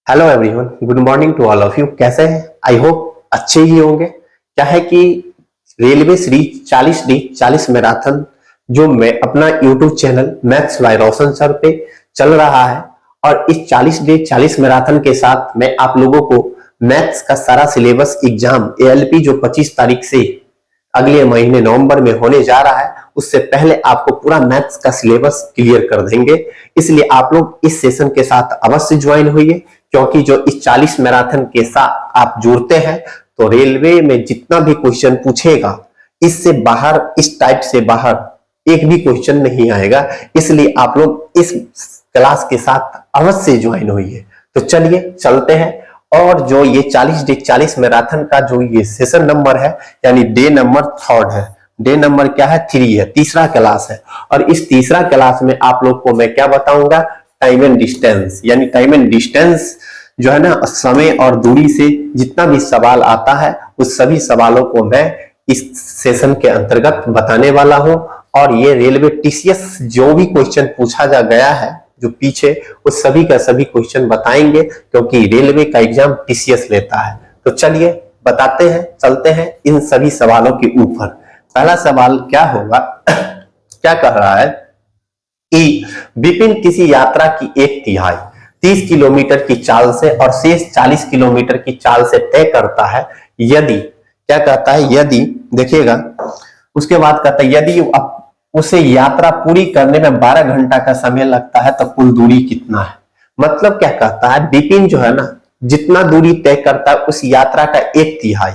Hello everyone, good morning to all of you. कैसे हैं? I hope अच्छे ही होंगे। क्या है कि रेलवे सीरीज 40 डे 40 मैराथन जो मैं अपना YouTube channel maths by Roshan sir पे चल रहा है, और इस 40 डे 40 मैराथन के साथ मैं आप लोगों को मैथ्स का सारा सिलेबस एग्जाम एएलपी जो 25 तारीख से अगले महीने नवंबर में होने जा रहा है, उससे पहले आपको पूरा मैथ्स का सिलेबस क्लियर कर देंगे। इसलिए आप लोग इस सेशन के साथ अवश्य ज्वाइन होइए, क्योंकि जो इस 40 मैराथन के साथ आप जुड़ते हैं तो रेलवे में जितना भी क्वेश्चन पूछेगा, इससे बाहर, इस टाइप से बाहर एक भी क्वेश्चन नहीं आएगा। इसलिए आप लोग इस क्लास के साथ अवश्य ज्वाइन होइए। तो चलिए चलते हैं। और जो ये 40 डे 40 मैराथन का जो ये सेशन नंबर है, यानी डे नंबर 3 है। डे नंबर क्या है? 3 है, तीसरा क्लास है। और इस तीसरा क्लास में आप लोग को मैं क्या बताऊंगा? टाइम एंड डिस्टेंस, यानी टाइम एंड डिस्टेंस जो है ना, समय और दूरी से जितना भी सवाल आता है उस सभी सवालों को मैं इस सेशन के अंतर्गत बताने वाला हूं। और ये रेलवे टीसीएस जो भी क्वेश्चन पूछा जा गया है जो पीछे, उस सभी का सभी क्वेश्चन बताएंगे, क्योंकि रेलवे का एग्जाम टीसीएस लेता है। तो चलिए बताते हैं, चलते हैं इन सभी सवालों के ऊपर। पहला सवाल क्या होगा? क्या कह रहा है कि विपिन किसी यात्रा की एक तिहाई 30 किलोमीटर की चाल से और शेष 40 किलोमीटर की चाल से तय करता है। यदि, क्या कहता है? यदि, देखिएगा, उसके बाद कहता है यदि उसे यात्रा पूरी करने में 12 घंटा का समय लगता है तो कुल दूरी कितना है? मतलब क्या कहता है, विपिन जो है ना, जितना दूरी तय करता है उस यात्रा का एक तिहाई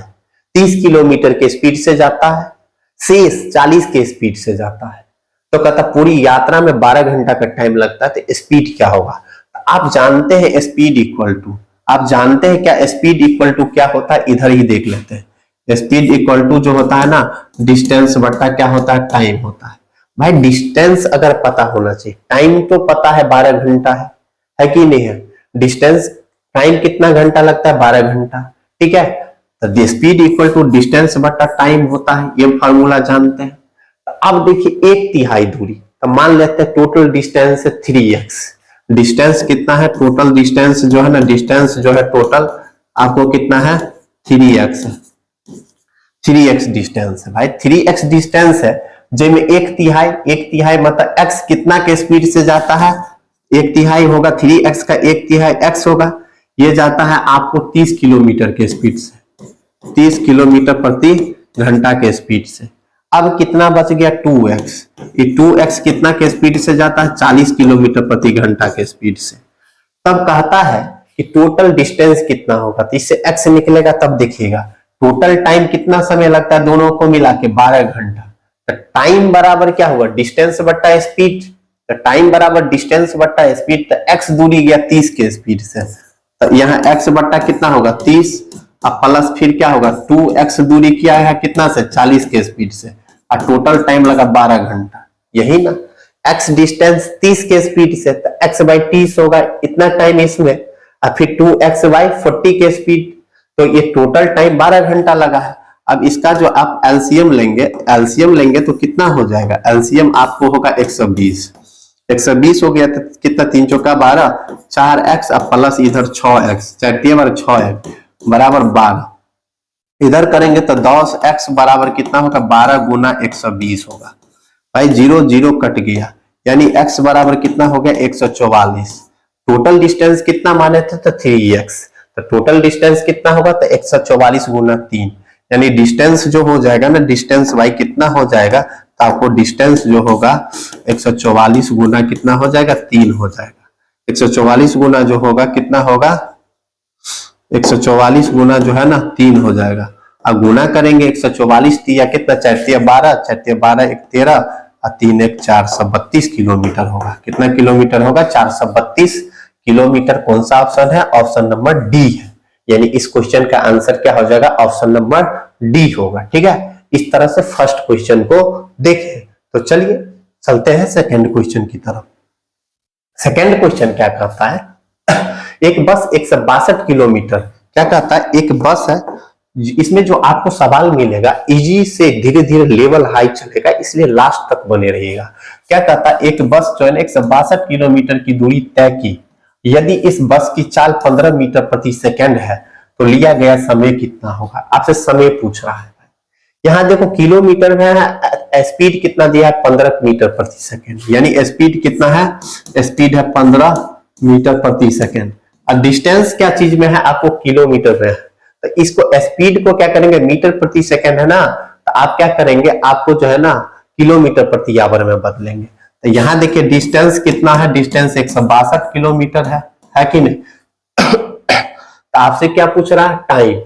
30 किलोमीटर के स्पीड से जाता है, शेष 40 के स्पीड से जाता है। तो कहता पूरी यात्रा में 12 घंटा का टाइम लगता है, तो स्पीड क्या होगा? आप जानते हैं स्पीड इक्वल टू, आप जानते हैं क्या स्पीड इक्वल टू क्या होता है? इधर ही देख लेते हैं। स्पीड इक्वल टू जो होता है ना, डिस्टेंस बटा क्या होता है? टाइम होता है। भाई डिस्टेंस अगर पता होना चाहिए, टाइम तो पता है 12 घंटा है कि नहीं है? डिस्टेंस, टाइम कितना घंटा लगता है? 12 घंटा, ठीक है। तो स्पीड इक्वल टू डिस्टेंस बटा टाइम होता है, ये फॉर्मूला जानते हैं। अब देखिए एक तिहाई दूरी, तो मान लेते हैं टोटल डिस्टेंस 3x। डिस्टेंस कितना है? टोटल डिस्टेंस जो है ना, डिस्टेंस जो है टोटल आपको कितना है? 3x। 3x डिस्टेंस है भाई, 3x डिस्टेंस है, जिसमें एक तिहाई मतलब x कितना के स्पीड से जाता है? एक तिहाई होगा 3x का, एक तिहाई x होगा। ये जाता है आपको 30 किलोमीटर के स्पीड से, 30 किलोमीटर प्रति घंटा के स्पीड से। अब कितना बच गया? 2x। ये 2x कितना के स्पीड से जाता है? 40 किलोमीटर प्रति घंटा के स्पीड से। तब कहता है कि टोटल डिस्टेंस कितना होगा, तो इससे x निकलेगा, तब देखिएगा टोटल टाइम कितना समय लगता है दोनों को मिला के? 12 घंटा। तो टाइम बराबर क्या होगा? डिस्टेंस बट्टा स्पीड। तो टाइम बराबर डिस्टेंस बट्टा स्पीड, तो x दूरी गया 30 के स्पीड से, तो यहाँ x बट्टा कितना होगा? 30। अब प्लस फिर क्या होगा? 2x दूरी किया है कितना से? 40 के स्पीड से, और टोटल टाइम लगा 12 घंटा। यही ना, x डिस्टेंस 30 के स्पीड से, तो x बाई 30 होगा इतना टाइम इसमें, और फिर 2x बाई 40 के स्पीड, तो ये टोटल टाइम 12 घंटा लगा है। अब इसका जो आप एलसीएम लेंगे तो कितना हो जाएगा? एलसीएम आपको होगा 120। 120 हो गया तो कितना? 3 चौका 12, 4x और प्लस इधर 6x, 4 बराबर 12। इधर करेंगे तो 10x बराबर कितना होगा? 12 गुना 120 होगा। भाई 0 0 कट गया, यानी x बराबर कितना हो गया? 144। टोटल डिस्टेंस कितना माने थे? तो 3x। तो टोटल डिस्टेंस कितना होगा? तो 144 गुना 3, यानी डिस्टेंस जो हो जाएगा ना, डिस्टेंस भाई कितना हो जाएगा? तो आपको डिस्टेंस जो होगा 144 गुना कितना हो जाएगा? 3 हो जाएगा। 144 गुना जो होगा कितना होगा? 144 गुना जो है ना 3 हो जाएगा। अब गुना करेंगे 144 या कितना? 4 12, 4 12 1 13 और 3 1 432 किलोमीटर होगा। कितना किलोमीटर होगा? 432 किलोमीटर। कौन सा ऑप्शन है? ऑप्शन नंबर डी है। यानी इस क्वेश्चन का आंसर क्या हो जाएगा? ऑप्शन नंबर डी होगा। ठीक है, इस तरह से फर्स्ट क्वेश्चन को देखें। तो चलिए चलते हैं सेकंड क्वेश्चन की तरफ। सेकंड क्वेश्चन क्या कहता है? एक बस 162 किलोमीटर, क्या कहता है? एक बस है, इसमें जो आपको सवाल मिलेगा इजी से धीरे धीरे लेवल हाई चलेगा, इसलिए लास्ट तक बने रहिएगा। क्या कहता है? एक बस जो है 162 किलोमीटर की दूरी तय की, यदि इस बस की चाल 15 मीटर प्रति सेकंड है तो लिया गया समय कितना होगा। आपसे समय पूछ रहा है। यहां देखो किलोमीटर में है, स्पीड कितना दिया है 15 मीटर प्रति सेकंड, यानी स्पीड कितना है, स्पीड है 15 मीटर प्रति सेकंड। और डिस्टेंस क्या चीज में है, आपको किलोमीटर में है। तो इसको स्पीड को क्या करेंगे, मीटर प्रति सेकंड है ना, तो आप क्या करेंगे, आपको जो है ना किलोमीटर प्रति आवर में बदलेंगे। तो यहां देखिए डिस्टेंस कितना है, डिस्टेंस 162 किलोमीटर है कि नहीं। तो आपसे क्या पूछ रहा है, टाइम।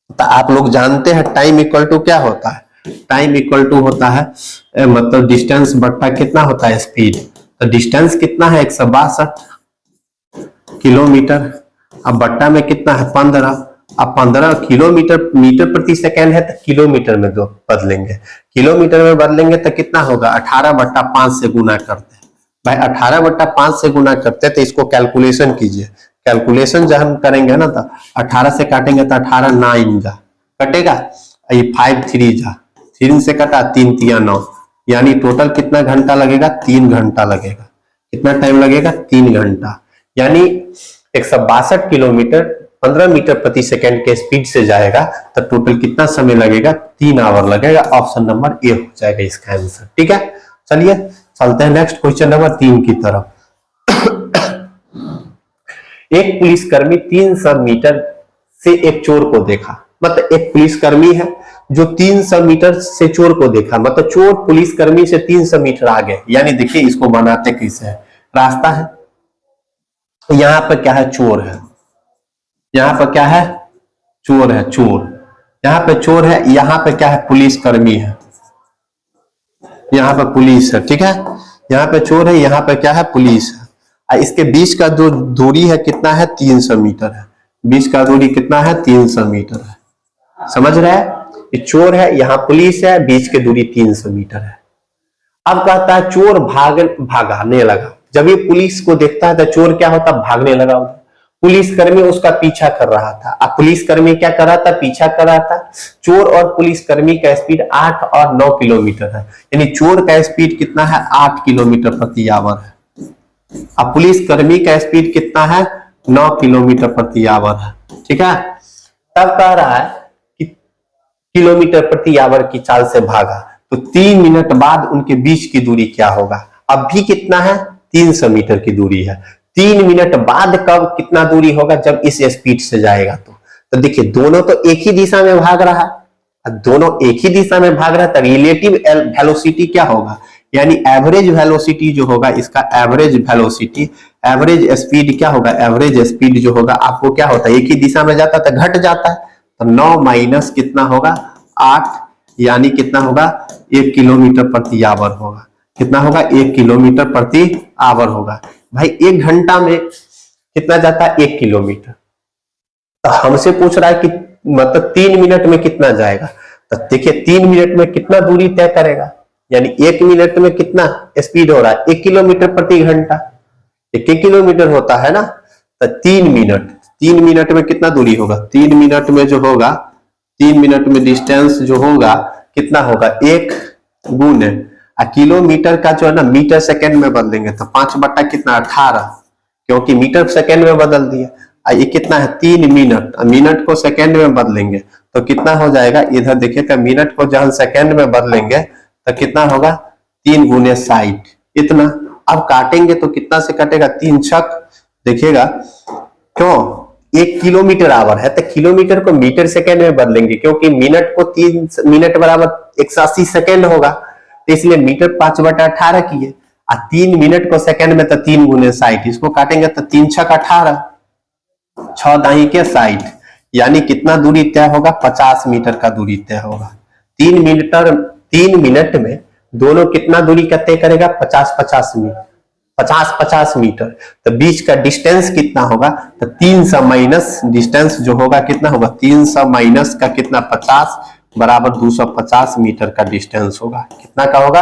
तो आप लोग जानते हैं टाइम इक्वल टू क्या होता है, टाइम इक्वल टू होता है मतलब डिस्टेंस बट्टा कितना होता है, स्पीड। तो डिस्टेंस कितना है 162 किलोमीटर, अब बट्टा में कितना है 15। अब 15 किलोमीटर मीटर प्रति सेकंड है तो किलोमीटर में दो बदलेंगे, किलोमीटर में बदलेंगे तो कितना होगा 18/5 से गुना करते हैं भाई, 18/5 से गुना करते हैं। तो इसको कैलकुलेशन कीजिए, कैलकुलेशन जब हम करेंगे ना तो 18 से काटेंगे तो 18 9 जा कटेगा, ये 5 3 जा 3 से कटा 3 3 9, यानी टोटल कितना घंटा लगेगा, 3 घंटा लगेगा। कितना टाइम लगेगा, 3 घंटा। यानी 162 किलोमीटर 15 मीटर प्रति सेकंड के स्पीड से जाएगा तो टोटल कितना समय लगेगा, 3 आवर लगेगा। ऑप्शन नंबर ए हो जाएगा इसका आंसर। ठीक है, चलिए चलते हैं नेक्स्ट क्वेश्चन नंबर 3 की तरफ। एक पुलिसकर्मी 300 मीटर से एक चोर को देखा, मतलब एक पुलिसकर्मी है जो 300 मीटर से चोर को देखा, मतलब चोर पुलिसकर्मी से 300 मीटर आगे। यानी देखिए इसको बनाते कैसे है, रास्ता है, यहां पर क्या है, चोर है, यहां पर क्या है, चोर है, चोर यहां पे चोर है, यहां पे क्या है, पुलिसकर्मी है, यहां पे पुलिस है। ठीक है, यहां पे चोर है, यहां पे क्या है, पुलिस है। इसके बीच का जो दूरी है कितना है, 300 मीटर है। बीच का दूरी कितना है, 300 मीटर है। समझ रहे हैं, ये चोर है, यहाँ पुलिस है, बीच की दूरी 300 मीटर है। अब कहता है चोर भागने लगा। जब ये पुलिस को देखता है तो चोर क्या होता, भागने लगा। पुलिसकर्मी उसका पीछा कर रहा था। अब पुलिसकर्मी क्या कर रहा था, पीछा कर रहा था। चोर और पुलिसकर्मी का स्पीड 8 और 9 किलोमीटर है, यानी चोर का स्पीड कितना है, 8 किलोमीटर प्रति आवर है। अब पुलिसकर्मी का स्पीड कितना है, 9 किलोमीटर प्रति आवर है। ठीक है, तब कह रहा है कि किलोमीटर प्रति आवर की चाल से भागा तो 3 मिनट बाद उनके बीच की दूरी क्या होगा। अब भी कितना है, 300 मीटर की दूरी है। 3 मिनट बाद कब कितना दूरी होगा, जब इस स्पीड से जाएगा। तो देखिए दोनों तो एक ही दिशा में भाग रहा है, दोनों एक ही दिशा में भाग रहा है, तो रिलेटिव वेलोसिटी क्या होगा, यानी एवरेज वेलोसिटी जो होगा, इसका एवरेज वेलोसिटी, एवरेज स्पीड क्या होगा, एवरेज स्पीड जो होगा आपको क्या होता है, एक ही दिशा में जाता है तो घट जाता है। तो 9 माइनस कितना होगा, 8, यानी कितना होगा, 1 किलोमीटर प्रति आवर होगा। कितना होगा, 1 किलोमीटर प्रति आवर होगा। भाई 1 घंटा में कितना जाता है, 1 किलोमीटर। तो हमसे पूछ रहा है कि मतलब 3 मिनट में कितना जाएगा। तो देखिए 3 मिनट में कितना दूरी तय करेगा, यानी 1 मिनट में कितना स्पीड हो रहा है, 1 किलोमीटर प्रति घंटा, 1 किलोमीटर होता है ना। तो 3 मिनट में कितना दूरी होगा, 3 मिनट में जो होगा, 3 मिनट में डिस्टेंस जो होगा कितना होगा, 1 गुने किलोमीटर का जो है ना मीटर सेकंड में बदलेंगे तो 5 बट्टा कितना 18, क्योंकि मीटर सेकंड में बदल दिया। ये कितना है, 3 मिनट, मिनट को सेकंड में बदलेंगे तो कितना हो जाएगा, इधर देखिएगा मिनट को जहां सेकंड में बदलेंगे तो कितना होगा, 3 गुने 60 इतना। अब काटेंगे तो कितना से कटेगा, 3 छक, देखिएगा क्यों, 1 किलोमीटर आवर है तो किलोमीटर को मीटर सेकंड में बदलेंगे, क्योंकि मिनट को 3 मिनट बराबर 180 सेकंड होगा, तो इसलिए मीटर 5/18 किए। 3 मिनट को सेकंड में तो 3 गुने 60, इसको काटेंगे तो 3 छक 18, 6 दाई के 60, यानी कितना दूरी तय होगा, 50 मीटर का दूरी तय होगा। 3 मिनट में दोनों कितना दूरी का तय करेगा, 50-50 मीटर, 50-50 मीटर। तो बीच का डिस्टेंस कितना होगा, तो 300 माइनस डिस्टेंस जो होगा कितना होगा, 300 माइनस का कितना 50 बराबर 250 मीटर का डिस्टेंस होगा। कितना का होगा,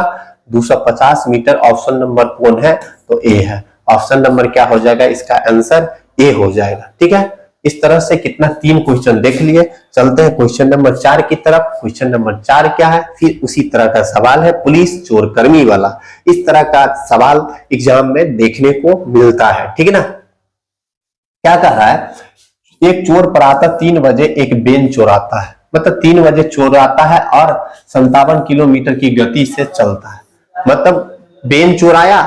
250 मीटर। ऑप्शन नंबर कौन है, तो ए है। ऑप्शन नंबर क्या हो जाएगा, इसका आंसर ए हो जाएगा। ठीक है, इस तरह से कितना 3 क्वेश्चन देख लिए। चलते हैं क्वेश्चन नंबर 4 की तरफ। क्वेश्चन नंबर 4 क्या है, फिर उसी तरह का सवाल है, पुलिस चोर कर्मी वाला। इस तरह का सवाल एग्जाम में देखने को मिलता है, ठीक है ना। क्या कह रहा है, एक चोर प्रातः 3 बजे एक बेन चुराता है, मतलब 3 बजे चुराता है और 57 किलोमीटर की गति से चलता है। मतलब बेन चुराया,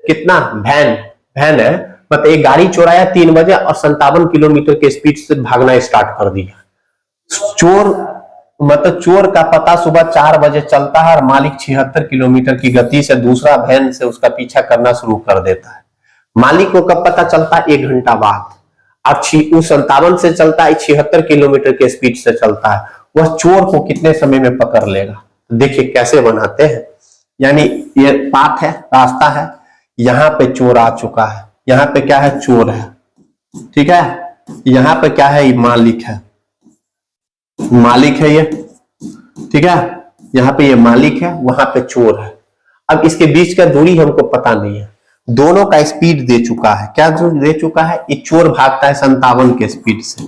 कितना, वैन है, मतलब एक गाड़ी चुराया 3 बजे और 57 किलोमीटर के स्पीड से भागना स्टार्ट कर दिया। चोर, मतलब चोर का पता सुबह 4 बजे चलता है और मालिक 76 किलोमीटर की गति से दूसरा वैन से उसका पीछा करना शुरू कर देता है। मालिक को कब पता चलता है? 1 घंटा बाद। अब 57 से चलता है, 76 किलोमीटर के स्पीड से चलता है, वह चोर को कितने समय में पकड़ लेगा? देखिए कैसे बनाते हैं, यानी ये पाथ है, रास्ता है, यहां पे चोर आ चुका है, यहाँ पे क्या है, चोर है, ठीक है, यहाँ पे क्या है, मालिक है, मालिक है ये, ठीक है, यहाँ पे ये मालिक है, वहां पे चोर है। अब इसके बीच का दूरी हमको पता नहीं है, दोनों का स्पीड दे चुका है, क्या जो दे चुका है, ये चोर भागता है 57 के स्पीड से,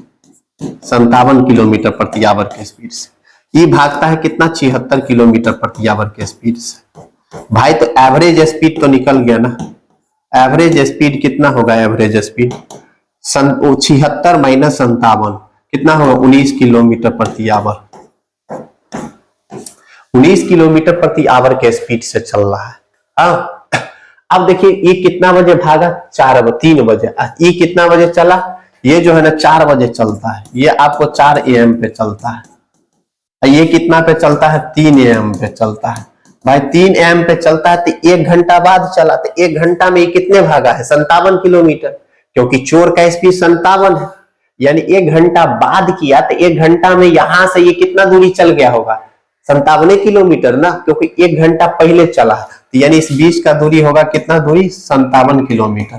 57 किलोमीटर प्रति आवर के स्पीड से, ये भागता है कितना, 76 किलोमीटर प्रति आवर के स्पीड से। भाई तो एवरेज स्पीड तो निकल गया ना, एवरेज स्पीड कितना होगा, एवरेज स्पीड 76 माइनस 57 कितना होगा, 19 किलोमीटर प्रति आवर, 19 किलोमीटर प्रति आवर के स्पीड से चल रहा है। हाँ, अब देखिए ये कितना बजे भागा, 3 बजे। ये कितना बजे चला, ये जो है ना 4 बजे चलता है, ये आपको 4 AM पे चलता है, ये कितना पे चलता है, 3 AM पे चलता है। भाई 3 AM पे चलता है तो 1 घंटा बाद चला, तो 1 घंटा में ये कितने भागा है, 57 किलोमीटर, क्योंकि चोर का स्पीड 57 है, यानी 1 घंटा बाद किया तो 1 घंटा में यहां से ये कितना दूरी चल गया होगा, 57 किलोमीटर ना, क्योंकि 1 घंटा पहले चला, तो यानी इस बीच का दूरी होगा कितना दूरी, 57 किलोमीटर।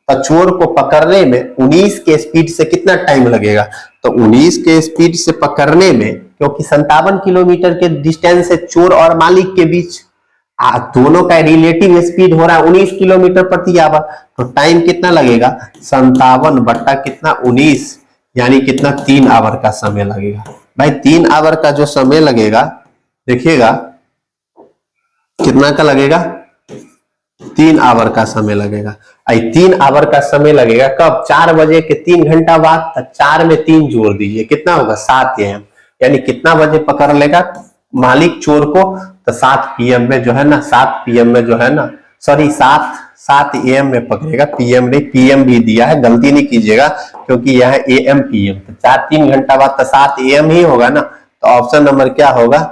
तो चोर को पकड़ने में 19 के स्पीड से कितना टाइम लगेगा, तो 19 के स्पीड से पकड़ने में, क्योंकि 57 किलोमीटर के डिस्टेंस है चोर और मालिक के बीच, दोनों का रिलेटिव स्पीड हो रहा है 19 किलोमीटर प्रति आवर, तो टाइम कितना लगेगा, 57 बट्टा कितना 19, यानी कितना 3 आवर का समय लगेगा। भाई 3 आवर का जो समय लगेगा, देखिएगा कितना का लगेगा, 3 आवर का समय लगेगा। 3 आवर का समय लगेगा कब, 4 बजे के 3 घंटा बाद, 4 में 3 जोड़ दीजिए, कितना होगा, 7 AM, यानी कितना बजे पकड़ लेगा मालिक चोर को, तो 7 PM में जो है ना, 7 PM में जो है ना, सॉरी 7 AM में पकड़ेगा, PM नहीं, PM भी दिया है, गलती नहीं कीजिएगा, क्योंकि यह है AM PM, तो 3 घंटा बाद तो 7 AM ही होगा ना, तो ऑप्शन नंबर क्या होगा,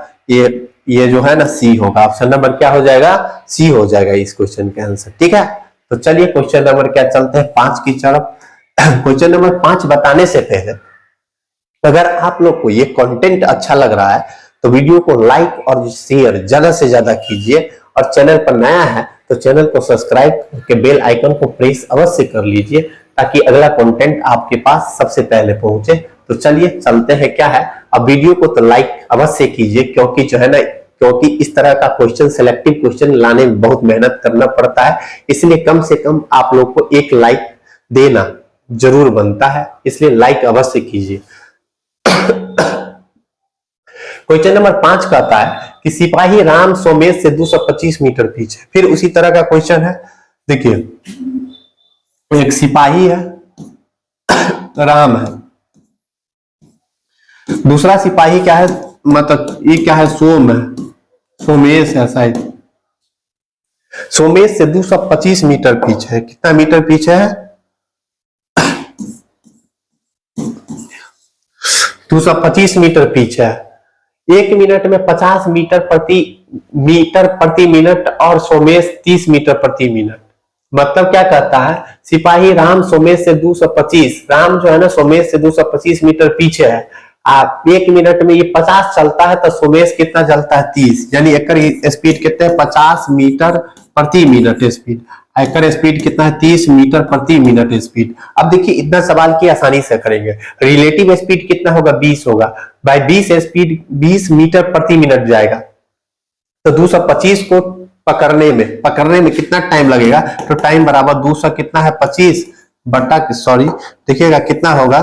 ये जो है ना C होगा, ऑप्शन नंबर क्या हो जाएगा, C हो जाएगा इस क्वेश्चन का आंसर, ठीक है। तो चलिए क्वेश्चन नंबर क्या चलते हैं 5 की तरफ। क्वेश्चन नंबर 5 बताने से पहले, अगर आप लोग को ये कंटेंट अच्छा लग रहा है तो वीडियो को लाइक और शेयर ज्यादा से ज्यादा कीजिए, और चैनल पर नया है तो चैनल को सब्सक्राइब करके बेल आइकन को प्रेस अवश्य कर लीजिए, ताकि अगला कंटेंट आपके पास सबसे पहले पहुंचे। तो चलिए चलते हैं, क्या है, अब वीडियो को तो लाइक अवश्य कीजिए, क्योंकि जो है ना, क्योंकि इस तरह का क्वेश्चन, सिलेक्टिव क्वेश्चन लाने में बहुत मेहनत करना पड़ता है, इसलिए कम से कम आप लोग को 1 लाइक देना जरूर बनता है, इसलिए लाइक अवश्य कीजिए। क्वेश्चन नंबर 5 कहता है कि सिपाही राम सोमेश से 225 मीटर पीछे। फिर उसी तरह का क्वेश्चन है, देखिए एक सिपाही है, राम है, दूसरा सिपाही क्या है, मतलब ये क्या है, सोम है, सोमेश है शायद, सोमेश से 225 मीटर पीछे है, कितना मीटर पीछे है, 225 मीटर पीछे है। 1 मिनट में 50 मीटर प्रति मिनट और सोमेश 30 मीटर प्रति मिनट। मतलब क्या कहता है, सिपाही राम सोमेश से 225, राम जो है ना सोमेश से 225 मीटर पीछे है, आप 1 मिनट में ये 50 चलता है, तो सोमेश कितना चलता है, 30, यानी एक स्पीड कितने, 50 मीटर प्रति मिनट स्पीड, एक स्पीड कितना है, 30 मीटर प्रति मिनट स्पीड। अब देखिए इतना सवाल की आसानी से करेंगे, रिलेटिव स्पीड कितना होगा, 20 होगा, बाय 20 स्पीड 20 मीटर प्रति मिनट जाएगा, तो 225 को पकड़ने में कितना टाइम लगेगा, तो टाइम बराबर 200 कितना है, 25 बट्टा, सॉरी देखिएगा कितना होगा,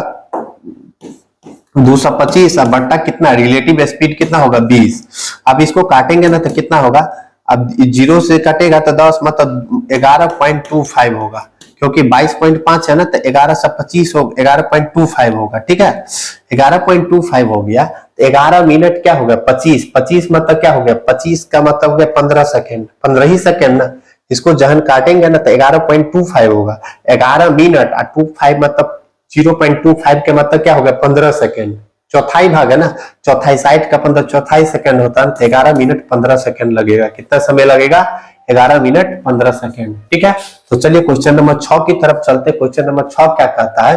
225 और बट्टा कितना, रिलेटिव स्पीड कितना होगा, 20। अब इसको काटेंगे ना तो कितना होगा, अब 0 से कटेगा तो 10, मतलब 11.25 होगा, क्योंकि 22.5 है ना, तो 11 से 25 हो 11.25 होगा। ठीक है, 11.25 हो गया तो 11 मिनट क्या हो गया 25, 25 मतलब क्या हो गया 25 का मतलब हो गया 15 सेकेंड, 15 ही सेकेंड ना। इसको जहन काटेंगे ना तो 11.25 होगा, 11 मिनट और 25 मतलब 0.25 के मतलब क्या हो गया 15 सेकेंड। चौथाई भाग है ना, चौथाई साइड का 15 चौथाई सेकंड होता है, 11 मिनट 15 सेकंड लगेगा। कितना समय लगेगा 11 मिनट 15 सेकंड। ठीक है, तो चलिए क्वेश्चन नंबर 6 की तरफ चलते। क्वेश्चन नंबर 6 क्या कहता है,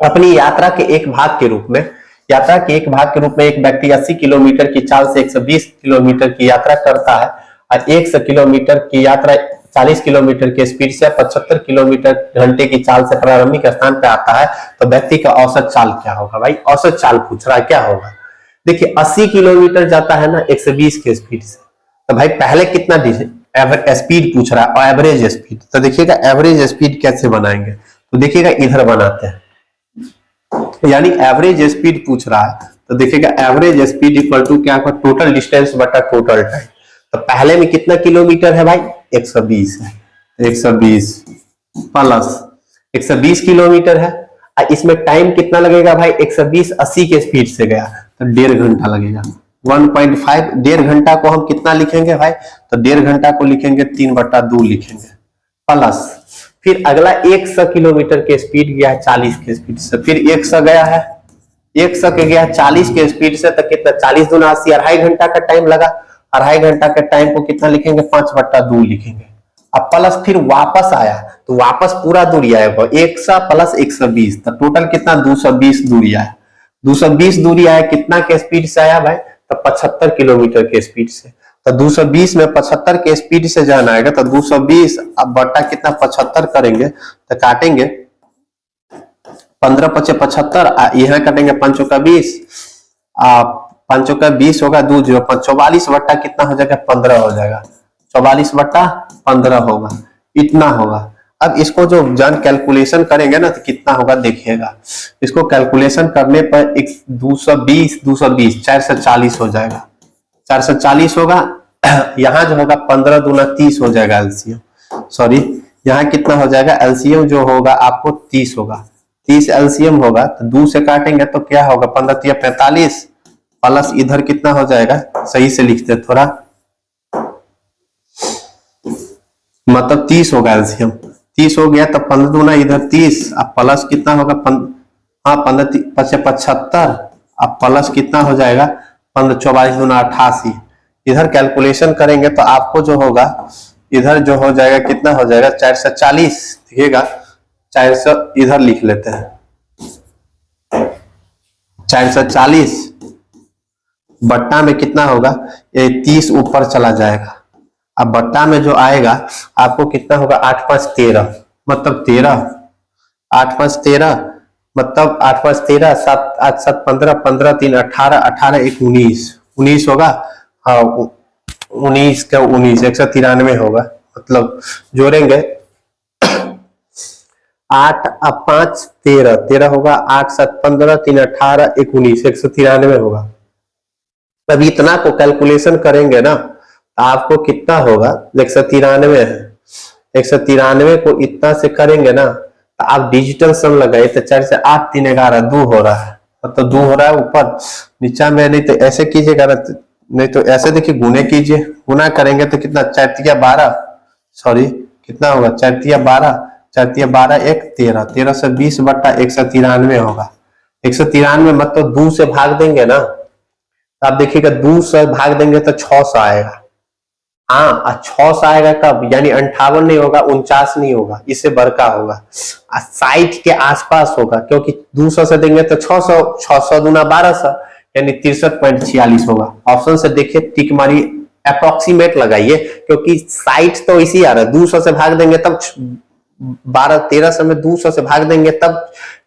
अपनी यात्रा के एक भाग के रूप में, यात्रा के एक भाग के रूप में एक व्यक्ति 80 किलोमीटर की चाल से 120 किलोमीटर की यात्रा करता है और 100 किलोमीटर की यात्रा 40 किलोमीटर की स्पीड से 75 किलोमीटर घंटे की चाल से प्रारंभिक स्थान पर आता है, तो व्यक्ति का औसत चाल क्या होगा। भाई औसत चाल पूछ रहा है, क्या होगा। देखिए 80 किलोमीटर जाता है ना 120 की स्पीड से, तो भाई पहले कितना स्पीड पूछ रहा है और एवरेज स्पीड। तो देखिएगा एवरेज स्पीड कैसे बनाएंगे, तो देखिएगा इधर बनाते हैं, यानी एवरेज स्पीड पूछ रहा है तो देखिएगा एवरेज स्पीड इक्वल टू क्या होगा टोटल डिस्टेंस बटा टोटल टाइम। तो पहले में कितना किलोमीटर है भाई 120 है, 120 प्लस 120 किलोमीटर है और इसमें टाइम कितना लगेगा भाई 120 80 के स्पीड से गया तो 1.5 घंटा लगेगा। 1.5 1.5 घंटा को हम कितना लिखेंगे भाई, तो 1.5 घंटा को लिखेंगे 3/2 लिखेंगे, प्लस फिर अगला 100 किलोमीटर के स्पीड गया है 40 के स्पीड से, फिर 100 गया है 100 के गया 40 के स्पीड से, तो कितना 40 दूना 80, 2.5 घंटा का टाइम लगा। 2.5 घंटा के टाइम को कितना लिखेंगे 5/2 लिखेंगे। अब प्लस फिर वापस आया तो वापस पूरा दूरी आएगा 100 प्लस 120, तो टोटल कितना 220 दूरी आया। 220 दूरी आया कितना के स्पीड से आया भाई, तो 75 किलोमीटर के स्पीड से। तो 220 में 75 के स्पीड से जाना आएगा तो 220 अब बटा कितना 75 करेंगे तो काटेंगे 15 5 75, यहाँ काटेंगे 5 का 20, 5 का 20 होगा 2 0 44 बट्टा कितना हो जाएगा 15 हो जाएगा, 44/15 होगा, इतना होगा। अब इसको जो जन कैलकुलेशन करेंगे ना तो कितना होगा देखिएगा, इसको कैलकुलेशन करने पर 220 440 हो जाएगा, 440 होगा। यहाँ जो होगा 15 दूना 30 हो जाएगा एलसीएम, सॉरी यहाँ कितना हो जाएगा एलसीएम जो होगा आपको 30 होगा, 30 एलसीएम होगा तो 2 से काटेंगे तो क्या होगा 15 3 45 प्लस इधर कितना हो जाएगा, सही से लिखते थोड़ा, मतलब 30 होगा एलसीएम, 30 हो गया तो 15 दूना इधर 30 अब प्लस कितना होगा 15 5 75 अब प्लस कितना हो जाएगा 15 44 दूना 88। इधर कैलकुलेशन करेंगे तो आपको जो होगा इधर जो हो जाएगा कितना हो जाएगा 440, देखिएगा 400 इधर लिख लेते हैं, 440 बट्टा में कितना होगा ये 30 ऊपर चला जाएगा। अब बट्टा में जो आएगा आपको कितना होगा 8 5 13 मतलब 13, 8 5 13 मतलब 8 5 13 7 8 7 15 15 3 18 18 1 19 19 होगा, हाँ 19 का 19 193 होगा, मतलब जोड़ेंगे 8 अब 5 13 13 होगा 8 7 15 3 18 1 19 193 होगा। अब इतना को कैलकुलेशन करेंगे ना तो आपको कितना होगा 193 है, 193 को इतना से करेंगे ना तो आप डिजिटल सम लगाए तो 4 से 8 3 11 2 हो रहा है, मतलब 2 हो रहा है ऊपर नीचा में, नहीं तो ऐसे कीजिएगा ना, नहीं तो ऐसे देखिए गुने कीजिए, गुना करेंगे तो कितना 4 3 12 सॉरी कितना होगा 4 3 12 4 3 12 1 13 13 से 20 बट्टा 193 होगा। 193 मतलब 2 से भाग देंगे ना तो आप देखिएगा 2 से भाग देंगे तो 600 आएगा, हाँ 600 आएगा कब, यानी 58 नहीं होगा 49 नहीं होगा, इससे बड़का होगा 60 के आसपास होगा, क्योंकि 200 से देंगे तो 600 600 दूना 1200 यानी 63.46 होगा। ऑप्शन से देखिए टिक मारी, अप्रोक्सीमेट लगाइए क्योंकि 60 तो इसी आ रहा है, 200 से भाग देंगे तब 12 13 से में 200 से भाग देंगे तब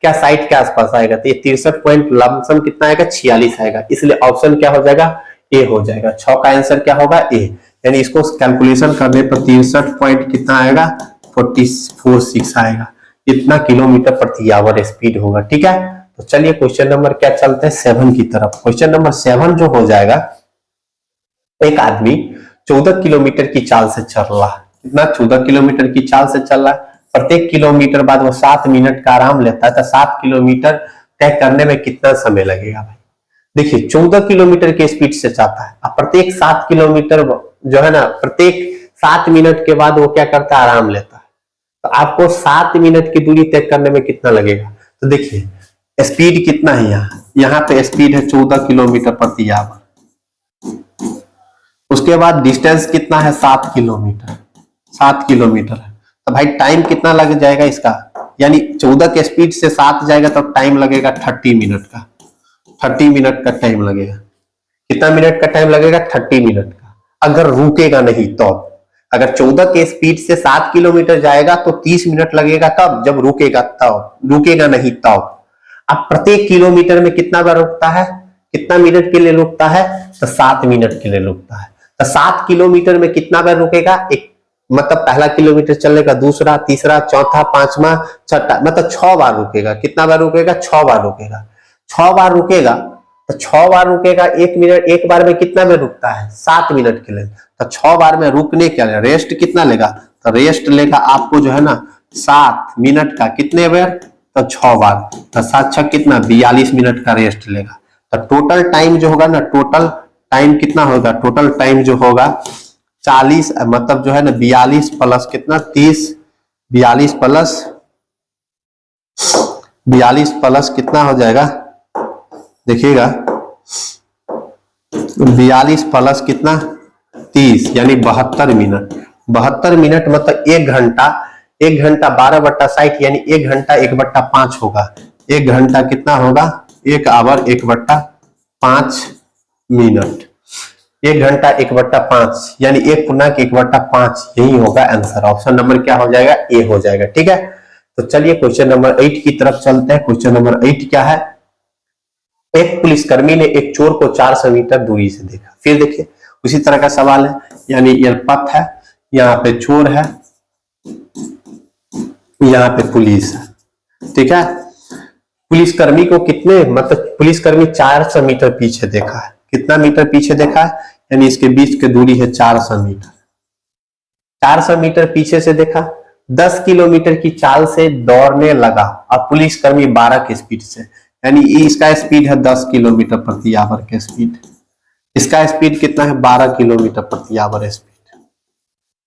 क्या 60 के आसपास आएगा, तो ये 63 पॉइंट लमसम कितना आएगा 46 आएगा, इसलिए ऑप्शन क्या हो जाएगा ए हो जाएगा। 6 का आंसर क्या होगा ए, यानी इसको कैलकुलेशन करने पर 63 पॉइंट कितना आएगा 46 आएगा, इतना किलोमीटर प्रति आवर स्पीड होगा। ठीक है, तो चलिए क्वेश्चन नंबर क्या चलते हैं 7 की तरफ। क्वेश्चन नंबर 7 जो हो जाएगा, एक आदमी 14 किलोमीटर की चाल से चल रहा है, कितना 14 किलोमीटर की चाल से चल रहा है, प्रत्येक किलोमीटर बाद वो 7 मिनट का आराम लेता है, तो 7 किलोमीटर तय करने में कितना समय लगेगा भाई? देखिए 14 किलोमीटर के स्पीड से जाता है, अब प्रत्येक 7 किलोमीटर जो है ना, प्रत्येक 7 मिनट के बाद वो क्या करता है, आराम लेता है। तो आपको 7 मिनट की दूरी तय करने में कितना लगेगा? तो देखिए स्पीड कितना है, यहाँ पे स्पीड है 14 किलोमीटर प्रति आवर। उसके बाद डिस्टेंस कितना है, 7 किलोमीटर, 7 किलोमीटर है। तो भाई टाइम कितना लग जाएगा इसका, यानी 14 के स्पीड से 7 जाएगा तो टाइम लगेगा 30 मिनट का, 30 मिनट का टाइम लगेगा। कितना मिनट का टाइम लगेगा? 30 मिनट का। अगर रुकेगा नहीं तो, अगर 14 के स्पीड से 7 किलोमीटर जाएगा तो 30 मिनट लगेगा, कब? जब रुकेगा तब, रुकेगा नहीं तब। अब प्रत्येक किलोमीटर में कितना बार रुकता है, कितना मिनट के लिए रुकता है? तो 7 मिनट के लिए रुकता है। तो 7 किलोमीटर में कितना बार रुकेगा? एक मतलब पहला किलोमीटर चलेगा, दूसरा, तीसरा, चौथा, पांचवा, छठा, मतलब 6 बार रुकेगा। कितना बार रुकेगा? 6 बार रुकेगा। 6 बार रुकेगा तो 6 बार रुकेगा, 1 मिनट, एक बार में कितना में रुकता है? 7 मिनट के लिए। तो 6 बार में रुकने के लिए रेस्ट कितना लेगा? तो रेस्ट लेगा आपको जो है ना 7 मिनट का, कितने बार? तो 6 बार। तो 7 6 कितना? 42 मिनट का रेस्ट लेगा। तो टोटल टाइम जो होगा ना, टोटल टाइम कितना होगा? टोटल टाइम जो होगा 40, मतलब जो है ना 42 प्लस कितना, 30, 42 प्लस कितना हो जाएगा, देखिएगा 42 प्लस कितना, 30, यानी 72 मिनट। 72 मिनट मतलब 1 घंटा, 1 घंटा 12/60, यानी 1 घंटा 1/5 होगा। 1 घंटा कितना होगा? 1 आवर 1/5 मिनट। 1 घंटा 1/5, यानी 1×1/5, यही होगा आंसर। ऑप्शन नंबर क्या हो जाएगा? ए हो जाएगा। ठीक है, तो चलिए क्वेश्चन नंबर 8 की तरफ चलते हैं। क्वेश्चन नंबर 8 क्या है? एक पुलिसकर्मी ने एक चोर को 400 मीटर दूरी से देखा। फिर देखिए उसी तरह का सवाल है, यानी यह पथ है, यहाँ पे चोर है, यहाँ पे पुलिस है। ठीक है, पुलिसकर्मी को कितने, मतलब पुलिसकर्मी 400 मीटर पीछे देखा है। कितना मीटर पीछे देखा है? यानी इसके बीच की दूरी है 400 मीटर। 400 मीटर पीछे से देखा, 10 किलोमीटर की चाल से दौड़ने लगा। अब पुलिसकर्मी 12 की स्पीड से, यानी इसका स्पीड है 10 किलोमीटर प्रति आवर के स्पीड, इसका स्पीड कितना है? 12 किलोमीटर प्रति आवर स्पीड।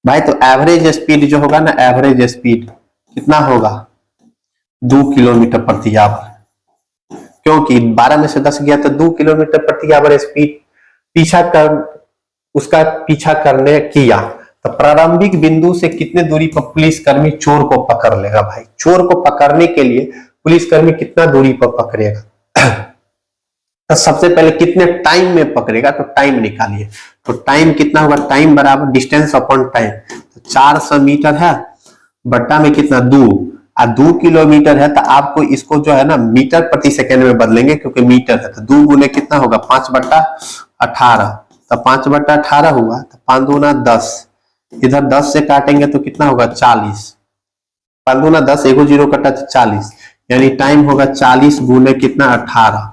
भाई तो एवरेज स्पीड जो होगा ना, एवरेज स्पीड कितना होगा? 2 किलोमीटर प्रति आवर, क्योंकि 12 में से 10 गया तो 2 किलोमीटर प्रति आवर स्पीड उसका पीछा करने किया। तो प्रारंभिक बिंदु से कितने दूरी पर पुलिसकर्मी चोर को पकड़ लेगा? भाई चोर को पकड़ने के लिए पुलिसकर्मी कितना दूरी पर पकड़ेगा? तो सबसे पहले कितने टाइम में पकड़ेगा? तो टाइम निकालिए। तो टाइम कितना होगा? टाइम बराबर डिस्टेंस अपॉन टाइम। तो 400 मीटर है बट्टा में कितना? 2, और 2 किलोमीटर है, तो आपको इसको जो है ना मीटर प्रति सेकेंड में बदलेंगे, क्योंकि मीटर है। तो 2 गुने कितना होगा? 5/18। तो 5/18 हुआ, तो 5 दूना 10, इधर 10 से काटेंगे तो कितना होगा? 40। 5 दूना 10, एगो जीरो कटा तो 40, यानी टाइम होगा 40 गुने कितना? 18,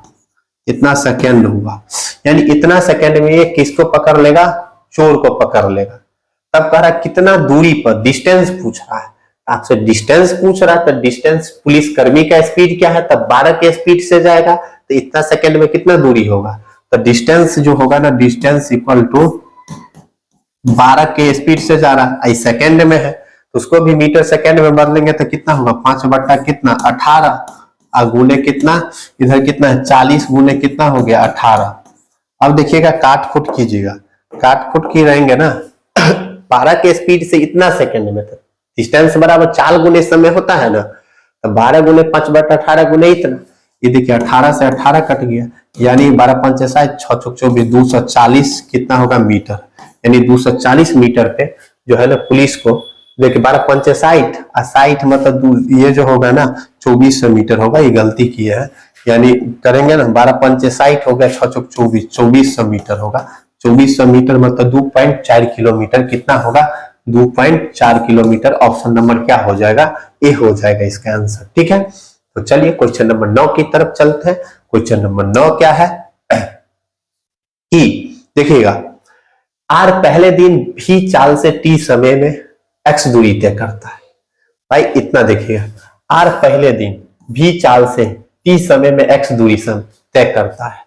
इतना सेकेंड हुआ। यानी इतना सेकेंड में ये किसको पकड़ लेगा? चोर को पकड़ लेगा। तब कह रहा कितना दूरी पर, डिस्टेंस पूछ रहा है आपसे, डिस्टेंस पूछ रहा है। तो डिस्टेंस पुलिसकर्मी का स्पीड क्या है? तब 12 के स्पीड से जाएगा, तो इतना सेकेंड में कितना दूरी होगा? तो डिस्टेंस जो होगा ना, डिस्टेंस इक्वल टू 12 के स्पीड से जा रहा है, सेकेंड में है, तो उसको भी मीटर सेकेंड में बदलेंगे तो कितना होगा? 5/18, और गुने कितना, इधर कितना है? 40 गुने कितना हो गया? 18। अब देखिएगा काट खुट कीजिएगा, काट खुट की रहेंगे ना 12 के स्पीड से इतना सेकेंड में, तो डिस्टेंस बराबर 4 गुने समय होता है ना, तो 12 गुने 5/18 गुने इतना। ये देखिए 18 से 18 कट गया, यानी 12 पंचे 60, 6 चौक 24, 240 कितना होगा? मीटर। यानी 240 मीटर पे जो है ना पुलिस को, देखिए 12 पंचे 60, और 60 मतलब ये जो होगा ना 2400 मीटर होगा। ये गलती की है, यानी करेंगे ना 12 पंचे 60 हो गया, 6 चौक 24, 2400 मीटर होगा। 2400 मीटर मतलब 2.4 किलोमीटर कितना होगा? 2.4 किलोमीटर। ऑप्शन नंबर क्या हो जाएगा? ए हो जाएगा इसका आंसर। ठीक है, तो चलिए क्वेश्चन नंबर 9 की तरफ चलते हैं। क्वेश्चन नंबर 9 क्या है कि देखिएगा, आर पहले दिन भी चाल से टी समय में एक्स दूरी तय करता है। भाई इतना देखिएगा, आर पहले दिन भी चाल से टी समय में एक्स दूरी से तय करता है,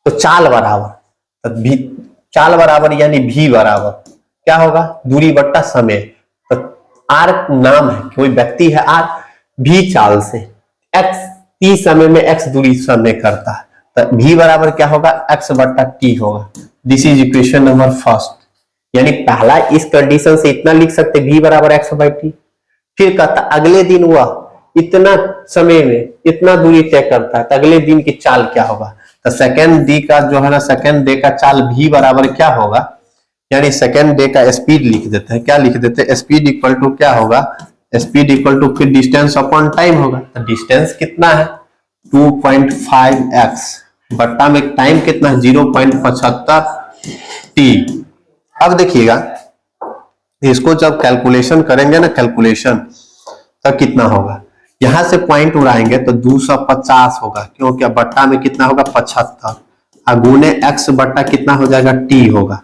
तो चाल बराबर, तो भी चाल बराबर यानी भी बराबर क्या होगा, दूरी बट्टा समय। तो आर नाम है, कोई व्यक्ति है आर, भी चाल से एक्स टी समय में एक्स दूरी समय करता है, तो भी बराबर क्या होगा, एक्स बट्टा टी होगा। This is equation number first. यानी पहला इस कंडीशन से इतना लिख सकते, भी बराबर एक्स बाई टी। फिर कहता अगले दिन हुआ इतना समय में इतना दूरी तय करता है, तो अगले दिन की चाल क्या होगा, तो सेकेंड डी का जो है ना, सेकेंड डे का चाल भी बराबर क्या होगा, यानी सेकेंड डे का स्पीड लिख देते हैं, क्या लिख देते हैं, स्पीड इक्वल टू क्या होगा, स्पीड इक्वल टू फिर डिस्टेंस अपॉन टाइम होगा। तो डिस्टेंस कितना है 2.5x बट्टा में टाइम कितना है 0.75 t। अब देखिएगा इसको जब कैलकुलेशन करेंगे ना, कैलकुलेशन तब कितना होगा, यहां से पॉइंट उड़ाएंगे तो 250 होगा, क्योंकि बट्टा में कितना होगा 75, गुने x बट्टा कितना हो जाएगा t होगा,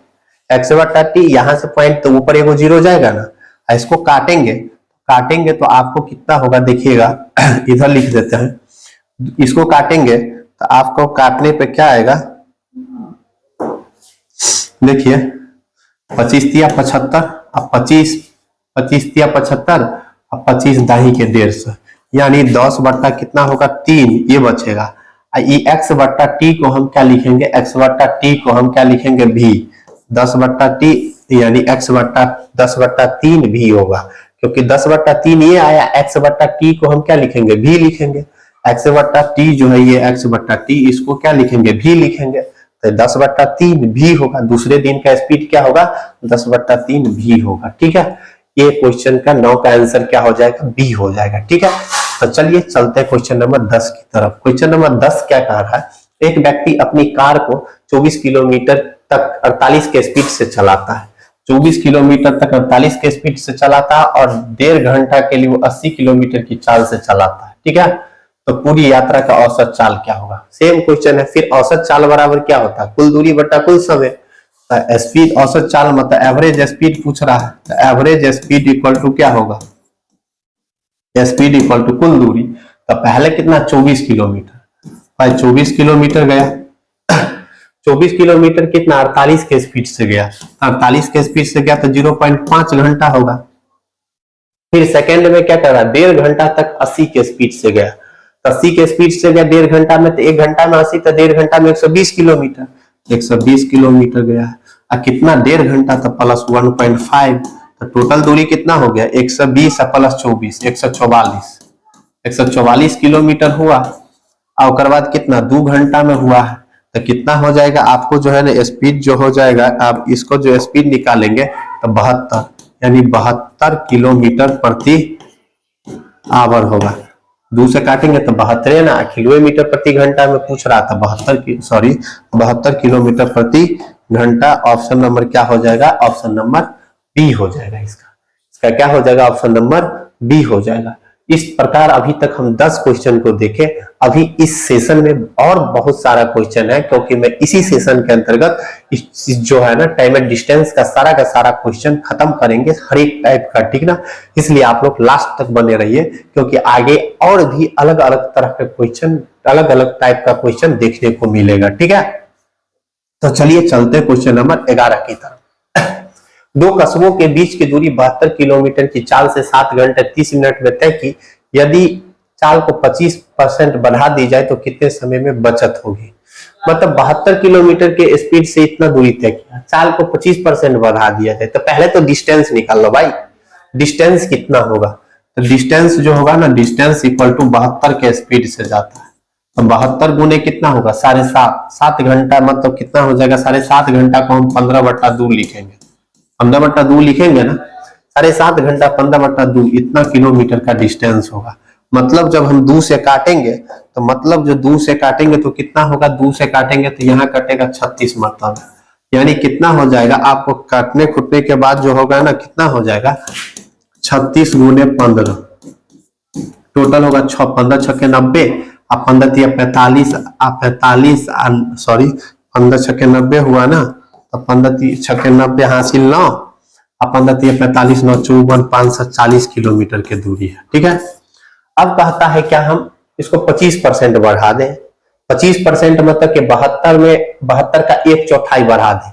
x बट्टा t। यहां से पॉइंट तो ऊपर एगो जीरो जाएगा ना, इसको काटेंगे तो आपको कितना होगा देखिएगा इधर लिख देते हैं, इसको काटेंगे तो आपको काटने पे क्या आएगा, देखिए 25 तिया 75, अब 25 तिया 75, अब 25 दाही के 150, यानी 10 बट्टा कितना होगा 3, ये बचेगा। ये x बट्टा टी को हम क्या लिखेंगे, x बट्टा टी को हम क्या लिखेंगे भी, 10 बट्टा टी यानी x बट्टा 10 बट्टा 3 भी होगा, क्योंकि 10 बट्टा 3 ये आया, x बट्टा टी को हम क्या लिखेंगे भी लिखेंगे, x बट्टा टी जो है ये x बट्टा टी, इसको क्या लिखेंगे भी लिखेंगे, तो 10 बट्टा 3 भी होगा। दूसरे दिन का स्पीड क्या होगा 10 बट्टा 3 भी होगा। ठीक है, ये क्वेश्चन का 9 का आंसर क्या हो जाएगा, बी हो जाएगा। ठीक है, तो चलिए चलते हैं क्वेश्चन नंबर 10 की तरफ। क्वेश्चन नंबर 10 क्या कह रहा है, एक व्यक्ति अपनी कार को 24 किलोमीटर तक 48 के स्पीड से चलाता है, 24 किलोमीटर तक 48 के स्पीड से चलाता है और 1.5 घंटा के लिए वो 80 किलोमीटर की चाल से चलाता है। ठीक है, तो पूरी यात्रा का औसत चाल क्या होगा, सेम क्वेश्चन है। फिर औसत चाल बराबर क्या होता है, कुल दूरी बटा कुल समय। स्पीड औसत चाल मतलब एवरेज स्पीड पूछ रहा है, तो एवरेज स्पीड इक्वल टू क्या होगा, स्पीड इक्वल टू कुल दूरी। तो पहले कितना 24 किलोमीटर, भाई 24 किलोमीटर गया 24 किलोमीटर कितना 48 के स्पीड से गया, 48 के स्पीड से गया तो 0.5 घंटा होगा। फिर सेकंड में क्या कर रहा है, 1.5 घंटा तक 80 के स्पीड से गया, 80 के स्पीड से गया 1.5 घंटा में, तो 1 घंटा में 80 तो 1.5 घंटा में 120 किलोमीटर, 120 किलोमीटर गया। और कितना 1.5 घंटा तो प्लस 1.5, तो टोटल दूरी कितना हो गया 120 प्लस 24 144 किलोमीटर हुआ। और उसके बाद कितना 2 घंटा में हुआ है, तो कितना हो जाएगा आपको जो है ना स्पीड जो हो जाएगा, आप इसको जो स्पीड निकालेंगे तो 72 यानी 72 किलोमीटर प्रति आवर होगा। 2 से काटेंगे तो 72 ना, किलोमीटर प्रति घंटा में पूछ रहा था, 72 किलोमीटर प्रति घंटा। ऑप्शन नंबर क्या हो जाएगा, ऑप्शन नंबर बी हो जाएगा। इसका क्या हो जाएगा, ऑप्शन नंबर बी हो जाएगा। इस प्रकार अभी तक हम 10 क्वेश्चन को देखे। अभी इस सेशन में और बहुत सारा क्वेश्चन है, क्योंकि मैं इसी सेशन के अंतर्गत जो है ना टाइम एंड डिस्टेंस का सारा क्वेश्चन खत्म करेंगे, हर एक टाइप का। ठीक ना, इसलिए आप लोग लास्ट तक बने रहिए, क्योंकि आगे और भी अलग अलग तरह के क्वेश्चन, अलग अलग टाइप का क्वेश्चन देखने को मिलेगा। ठीक है, तो चलिए चलते क्वेश्चन नंबर 11 की तरफ। 2 कस्बों के बीच की दूरी 72 किलोमीटर की चाल से 7 घंटे 30 मिनट में तय की। यदि चाल को 25% बढ़ा दी जाए तो कितने समय में बचत होगी। मतलब 72 किलोमीटर के स्पीड से इतना दूरी तय किया, चाल को 25% बढ़ा दिया जाए, तो पहले तो डिस्टेंस निकाल लो भाई, डिस्टेंस कितना होगा। तो डिस्टेंस जो होगा ना, डिस्टेंस इक्वल टू 72 के स्पीड से जाता है, तो 72 गुने कितना होगा 7.5, 7 घंटा मतलब कितना हो जाएगा 7.5 घंटा को हम 15/2 लिखेंगे, 15/2 लिखेंगे ना, 7.5 घंटा 15/2 इतना किलोमीटर का डिस्टेंस होगा। मतलब जब हम 2 से काटेंगे तो मतलब जो 2 से काटेंगे तो कितना होगा, 2 से काटेंगे तो यहाँ कटेगा 36 मतलब, यानी कितना हो जाएगा आपको काटने खुटने के बाद जो होगा ना कितना हो जाएगा 36 गुने 15, टोटल होगा 15 छक्के 90, आप 15 तिया 45, आप 45 सॉरी 15 छक्के 90 हुआ ना, तो 15 छक्के 90 हासिल 9, अपन देती है 45 9 54 540 किलोमीटर की दूरी है। ठीक है, अब कहता है क्या हम इसको 25% बढ़ा दें। 25% मतलब कि 72 में 72 का 1/4 बढ़ा दें।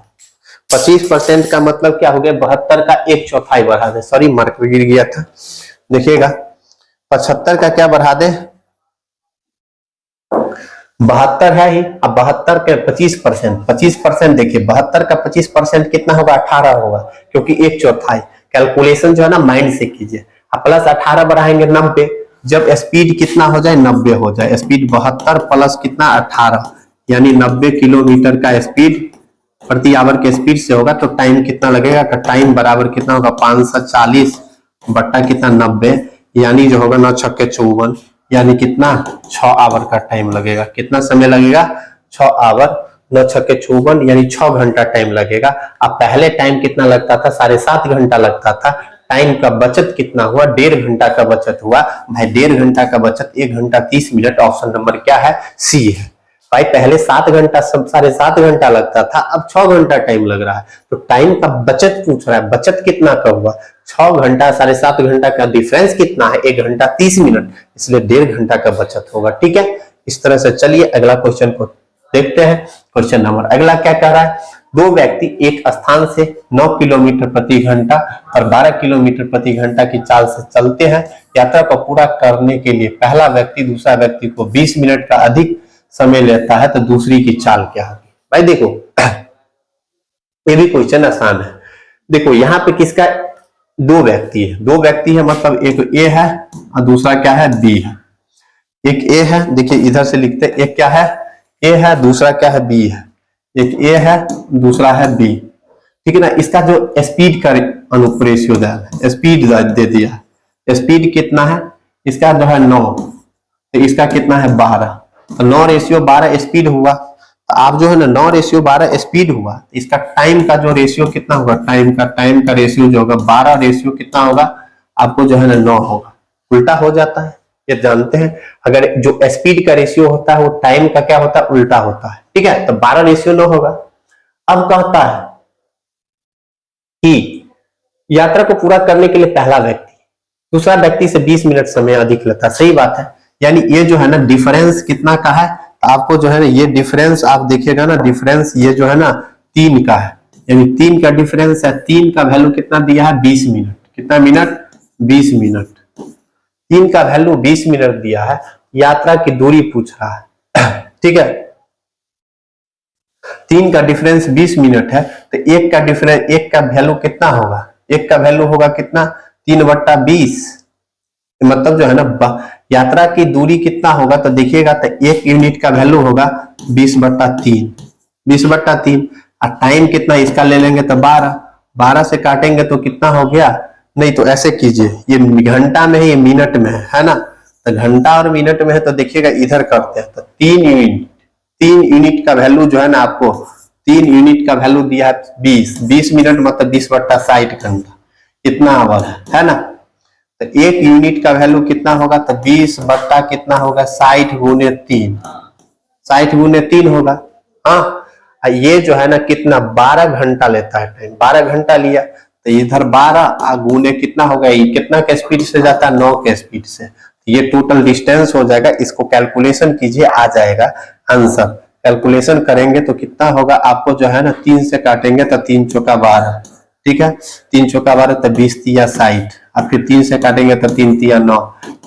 25% का मतलब क्या हो गया, 72 का 1/4 बढ़ा दें। सॉरी मार्क गिर गया था, देखिएगा 75 का क्या बढ़ा दें, 72 है ही, अब 72 के 25% देखिए 72 का 25% कितना होगा, 18 होगा, क्योंकि 1/4। कैलकुलेशन जो है ना माइंड से कीजिए। अब प्लस 18 बढ़ाएंगे 90, जब स्पीड कितना हो जाए 90 हो जाए, स्पीड 72 प्लस कितना 18 यानी 90 किलोमीटर का स्पीड प्रति आवर के स्पीड से होगा, तो टाइम कितना लगेगा, तो टाइम बराबर कितना होगा 540 बट्टा कितना 90, यानी जो होगा 9 छक्के 54, यानी कितना 6 आवर का टाइम लगेगा। कितना समय लगेगा, 6 आवर, 9 छक्के 54 यानी 6 घंटा टाइम लगेगा। अब पहले टाइम कितना लगता था, 7.5 घंटा लगता था। टाइम का बचत कितना हुआ, 1.5 घंटा का बचत हुआ। भाई 1.5 घंटा का बचत 1 घंटा 30 मिनट, ऑप्शन नंबर क्या है, सी है। भाई पहले 7 घंटा 7.5 घंटा लगता था, अब 6 घंटा टाइम लग रहा है, तो टाइम का बचत पूछ रहा है। बचत कितना का हुआ, 6 घंटा 7.5 घंटा का डिफरेंस कितना है, 1 घंटा 30 मिनट, इसलिए 1.5 घंटा का बचत होगा। ठीक है, इस तरह से चलिए अगला क्वेश्चन को देखते हैं। क्वेश्चन नंबर अगला क्या कह रहा है, दो व्यक्ति एक स्थान से 9 किलोमीटर प्रति घंटा और 12 किलोमीटर प्रति घंटा की चाल से चलते हैं। यात्रा को पूरा करने के लिए पहला व्यक्ति दूसरा व्यक्ति को 20 मिनट का अधिक समय लेता है, तो दूसरी की चाल क्या होगी। भाई देखो ये भी क्वेश्चन आसान है। देखो यहाँ पे किसका, दो व्यक्ति है, मतलब एक ए है और दूसरा क्या है, बी है। एक ए है, देखिए इधर से लिखते, एक क्या है, ए है, दूसरा क्या है, बी है। एक ए है, दूसरा है बी, ठीक है ना। इसका जो स्पीड का अनुरूप रेशियो है, स्पीड दे दिया, स्पीड कितना है, इसका जो है 9, तो इसका कितना है 12, तो 9:12 स्पीड हुआ। तो आप जो है ना 9:12 स्पीड हुआ, इसका टाइम का जो रेशियो कितना होगा, टाइम का रेशियो जो होगा 12 रेशियो कितना होगा, आपको जो है ना 9 होगा। उल्टा हो जाता है, ये जानते हैं। अगर जो स्पीड का रेशियो होता है वो टाइम का क्या होता है, उल्टा होता है। ठीक है, तो 12:9 होगा। अब कहता है कि यात्रा को पूरा करने के लिए पहला व्यक्ति दूसरा व्यक्ति से 20 मिनट समय अधिक लेता है। सही बात है, यानी ये जो है ना डिफरेंस कितना का है, तो आपको जो है ना ये डिफरेंस आप देखिएगा ना, डिफरेंस ये जो है ना 3 का है, यानी 3 का डिफरेंस है। 3 का वैल्यू कितना दिया है, 20 मिनट। कितना मिनट, 20 मिनट। 3 का वैल्यू 20 मिनट दिया है, यात्रा की दूरी पूछ रहा है। ठीक है, 3 का डिफरेंस 20 मिनट है, तो एक का डिफरेंस, एक का वैल्यू कितना होगा, एक का वैल्यू होगा कितना 3/20, मतलब जो है ना यात्रा की दूरी कितना होगा, तो देखिएगा तो 1 यूनिट का वैल्यू होगा 20/3, 20/3। और टाइम कितना इसका ले लेंगे तो 12 से काटेंगे तो कितना हो गया, नहीं तो ऐसे कीजिए, ये घंटा में है ये मिनट में है ना, तो घंटा और मिनट में है, तो देखिएगा इधर करते हैं तो 3 यूनिट का वैल्यू जो है ना, आपको 3 यूनिट का वैल्यू दिया है 20 मिनट, मतलब 20/60 घंटा, कितना आवर है ना। तो 1 यूनिट का वैल्यू कितना होगा, तो 20 बट्टा कितना होगा 60 गुने 3, 60 गुने 3 होगा। हाँ, ये जो है ना कितना 12 घंटा लेता है टाइम, 12 घंटा लिया, तो इधर 12 गुने कितना होगा, ये कितना के स्पीड से जाता है, 9 के स्पीड से। ये टोटल डिस्टेंस हो जाएगा, इसको कैलकुलेशन कीजिए, आ जाएगा आंसर। कैलकुलेशन करेंगे तो कितना होगा, आपको जो है ना 3 से काटेंगे तो 3 चौका 12, ठीक है, 3 चौका 12 तो 20 तिया 60, और फिर 3 से काटेंगे तो 3 तिया 9,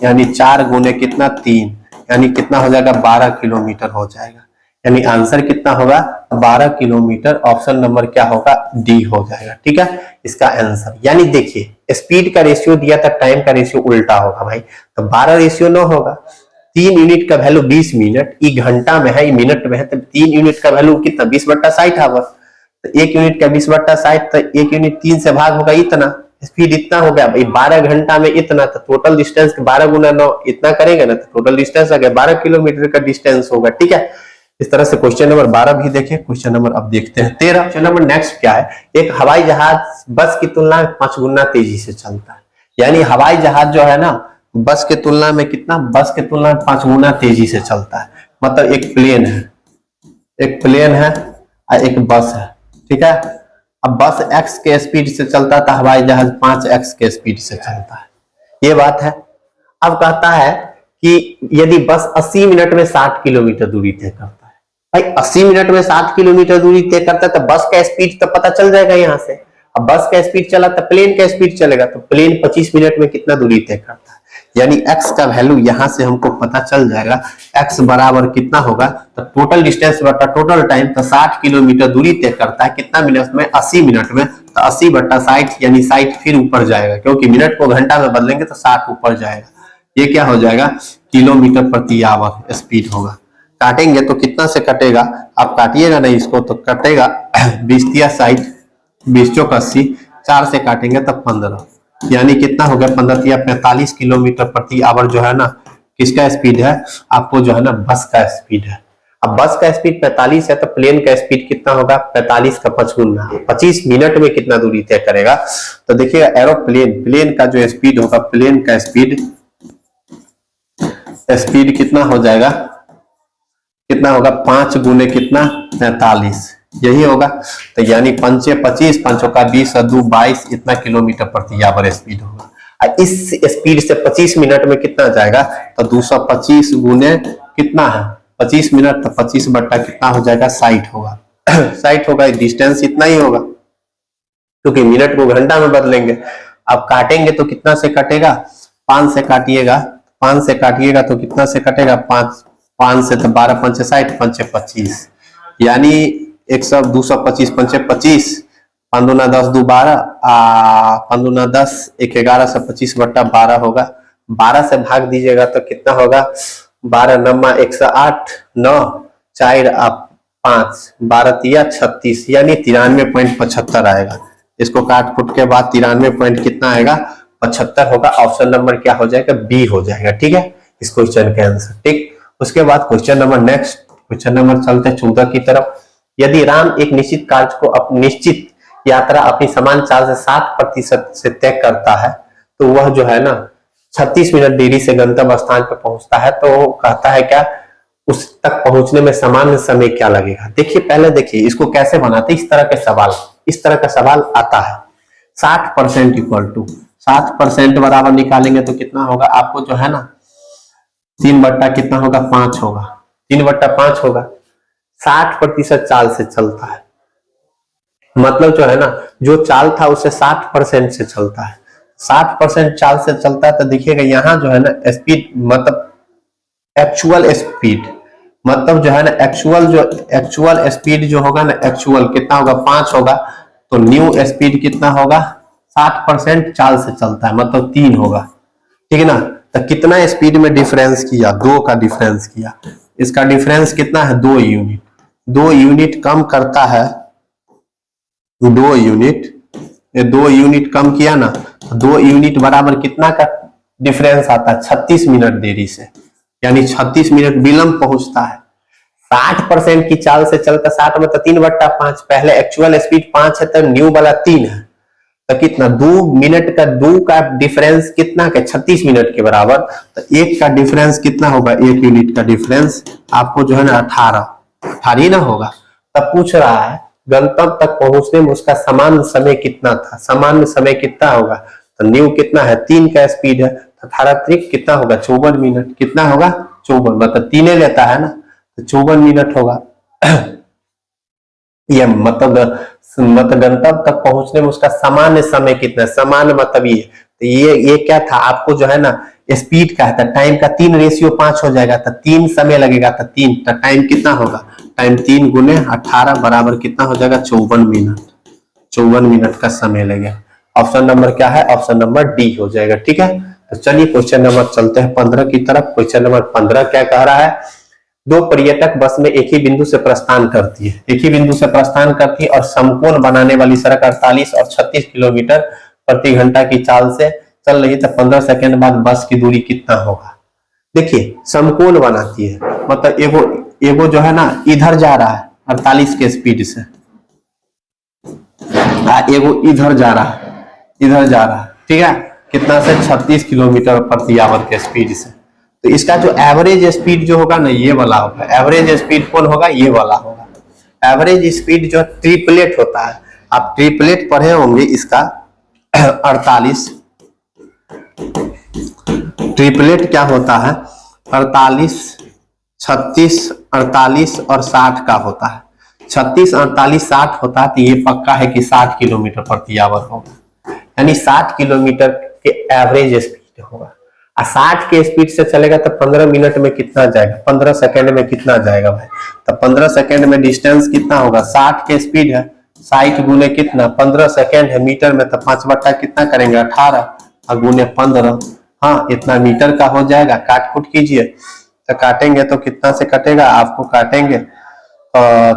यानी 4 गुने कितना 3, यानी कितना हो जाएगा 12 किलोमीटर हो जाएगा। यानी आंसर कितना होगा 12 किलोमीटर। ऑप्शन नंबर क्या होगा, डी हो जाएगा। ठीक है, इसका आंसर। यानी देखिए स्पीड का रेशियो दिया था, टाइम का रेशियो उल्टा होगा भाई, तो 12:9 होगा। 3 यूनिट का वैल्यू 20 मिनट, ये घंटा में है, ये मिनट में है, तो 3 यूनिट का वैल्यू कितना 20/60 आवर, तो 1 यूनिट का 20/60, तो 1 यूनिट 3 से भाग होगा, इतना स्पीड इतना हो गया भाई, 12 घंटा में इतना, तो टोटल डिस्टेंस 12 गुना 9 इतना करेंगे ना, तो टोटल डिस्टेंस आ गया 12 किलोमीटर का डिस्टेंस होगा। ठीक है, इस तरह से क्वेश्चन नंबर 12 भी देखें। क्वेश्चन नंबर अब देखते हैं 13। क्वेश्चन नंबर नेक्स्ट क्या है, एक हवाई जहाज बस की तुलना में 5 गुना तेजी से चलता है। यानी हवाई जहाज जो है ना बस के तुलना में कितना, बस के तुलना में 5 गुना तेजी से चलता है। मतलब एक प्लेन है और एक बस है, ठीक है, अब बस x के स्पीड से चलता है तो हवाई जहाज 5x के स्पीड से चलता है, ये बात है। अब कहता है कि यदि बस 80 मिनट में 60 किलोमीटर दूरी तय करता है, भाई 80 मिनट में 60 किलोमीटर दूरी तय करता है तो बस का स्पीड तो पता चल जाएगा यहाँ से। अब बस का स्पीड चला तो प्लेन का स्पीड चलेगा, तो प्लेन 25 मिनट में कितना दूरी तय करता है, यानी x का वैल्यू यहां से हमको पता चल जाएगा। x बराबर कितना होगा, तो टोटल डिस्टेंस बटा टोटल टाइम, तो 60 किलोमीटर दूरी तय करता है कितना मिनट में, 80 मिनट में, तो 80 बटा 60 यानी 60 फिर ऊपर जाएगा, क्योंकि मिनट को घंटा में बदलेंगे तो 60 ऊपर जाएगा। ये क्या हो जाएगा, किलोमीटर प्रति आवर स्पीड होगा। काटेंगे तो कितना से कटेगा, आप काटिएगा नहीं इसको तो कटेगा 20 या 60, 20 चौक 80, 4 से काटेंगे तब 15, यानी कितना हो गया 15 या 45 किलोमीटर प्रति आवर जो है ना, किसका स्पीड है, आपको जो है ना बस का स्पीड है। अब बस का स्पीड 45 है तो प्लेन का स्पीड कितना होगा, 45 का 5 गुना, 25 मिनट में कितना दूरी तय करेगा। तो देखिएगा एरोप्लेन, प्लेन का जो स्पीड होगा, प्लेन का स्पीड कितना हो जाएगा, कितना होगा 5 गुने कितना 45, यही होगा। तो यानी 5 25, 5 का 20 और 2 22, इतना किलोमीटर प्रति आवर स्पीड होगा। इस स्पीड से 25 मिनट में कितना जाएगा, तो 225 गुने कितना है 25 मिनट, तो 25 बट्टा कितना हो जाएगा 60 होगा 60 होगा, डिस्टेंस इतना ही होगा क्योंकि मिनट को घंटा में बदलेंगे। अब काटेंगे तो कितना से कटेगा, 5 से काटिएगा, 5 से काटिएगा तो कितना से कटेगा, 5 से तो 12 5 60, 5 25, यानी 100 225, 5 25, 5 दूना 10, 2 12, 5 दूना 10, 1 11 से 25 बट्टा 12 होगा। 12 से भाग दीजिएगा तो कितना होगा, 12 नमा 108, 9 4 5, 12 तिया 36, यानी 93.75 आएगा। इसको काट फुट के बाद 93 कितना आएगा 75 होगा। ऑप्शन नंबर क्या हो जाएगा, बी हो जाएगा। ठीक है, इस क्वेश्चन के आंसर। ठीक, उसके बाद question number next, question number चलते 14 की तरफ। यदि राम एक निश्चित कार्य को निश्चित यात्रा अपनी समान चाल से 60% से तय करता है तो वह जो है ना 36 मिनट देरी से गंतव्य स्थान पर पहुंचता है, तो कहता है क्या उस तक पहुंचने में सामान्य समय क्या लगेगा। देखिए पहले देखिए इसको कैसे बनाते, इस तरह का सवाल आता है। 60% इक्वल टू 60% बराबर निकालेंगे तो कितना होगा, आपको जो है ना 3 बट्टा कितना होगा 5 होगा, 3 बट्टा 5 होगा। 60% चाल से चलता है, मतलब जो है ना जो चाल था उससे 60% से चलता है, 60% चाल से चलता है। तो देखिएगा यहाँ जो है ना स्पीड मतलब एक्चुअल स्पीड, मतलब जो है ना एक्चुअल स्पीड जो होगा ना, एक्चुअल कितना होगा 5 होगा, तो न्यू स्पीड कितना होगा 60% चाल से चलता है मतलब 3 होगा। ठीक है ना, तो कितना स्पीड में डिफरेंस किया, 2 का डिफरेंस किया, इसका डिफरेंस कितना है 2 यूनिट, 2 यूनिट कम करता है, 2 यूनिट, ये 2 यूनिट कम किया ना, 2 यूनिट बराबर कितना का डिफरेंस आता है 36 मिनट देरी से, यानी 36 मिनट विलंब पहुंचता है। 60% की चाल से चलता, 60 में तो 3 बट्टा 5, पहले एक्चुअल स्पीड 5 है तो न्यू वाला 3 है, तो कितना 2 मिनट का 2 का डिफरेंस कितना का 36 मिनट के बराबर, तो 1 का डिफरेंस कितना होगा, 1 यूनिट का डिफरेंस आपको जो है ना 18 ही ना होगा। तब पूछ रहा है गंतव्य तक पहुंचने में उसका सामान्य समय कितना था, सामान्य समय कितना होगा, तो न्यू कितना है 3 का स्पीड है, तो 18 त्रिक कितना होगा 54 मिनट, कितना होगा 54, मतलब 3 लेता है ना तो 54 मिनट होगा। यह मतलब गंतव्य तक पहुंचने में उसका सामान्य समय कितना, सामान्य मतलब ये, तो ये क्या था आपको जो है ना स्पीड का है, टाइम का 3:5 हो जाएगा, तो 3 समय लगेगा, तो 3 तो टाइम कितना होगा, टाइम 3 गुने 18 बराबर कितना हो जाएगा 54 मिनट, 54 मिनट का समय लगेगा। ऑप्शन नंबर क्या है, ऑप्शन नंबर डी हो जाएगा। ठीक है, तो चलिए क्वेश्चन नंबर चलते हैं 15 की तरफ। क्वेश्चन नंबर 15 क्या कह रहा है, 2 पर्यटक बस में एक ही बिंदु से प्रस्थान करती है, एक ही बिंदु से प्रस्थान करती है और समकोण बनाने वाली सड़क 48 और 36 किलोमीटर प्रति घंटा की चाल से चल रही है, तो 15 सेकंड बाद बस की दूरी कितना होगा। देखिए समकोण बनाती है, मतलब एगो जो है ना इधर जा रहा है 48 के स्पीड से, एगो इधर जा रहा है, ठीक है, कितना से 36 किलोमीटर प्रति आवर के स्पीड से। तो इसका जो एवरेज स्पीड जो होगा ना ये वाला होगा, एवरेज स्पीड कौन होगा, ये वाला होगा। एवरेज स्पीड जो ट्रिपलेट होता है, आप ट्रिपलेट पढ़े होंगे इसका 48, ट्रिपलेट क्या होता है 48, 36, 48 और 60 का होता है। 36, 48, 60 होता है तो ये पक्का है कि 60 किलोमीटर प्रति आवर होगा, यानी 60 किलोमीटर के एवरेज स्पीड होगा। 60 के स्पीड से चलेगा तो 15 मिनट में कितना जाएगा, 15 सेकंड में कितना जाएगा भाई, तो 15 सेकंड में डिस्टेंस कितना होगा, 60 के स्पीड है, 60 गुने कितना 15 सेकंड है मीटर में, तो 5 बट्टा कितना करेंगे 18 और गुने 15, हाँ इतना मीटर का हो जाएगा। काट कुट कीजिए तो काटेंगे तो कितना से कटेगा, आपको काटेंगे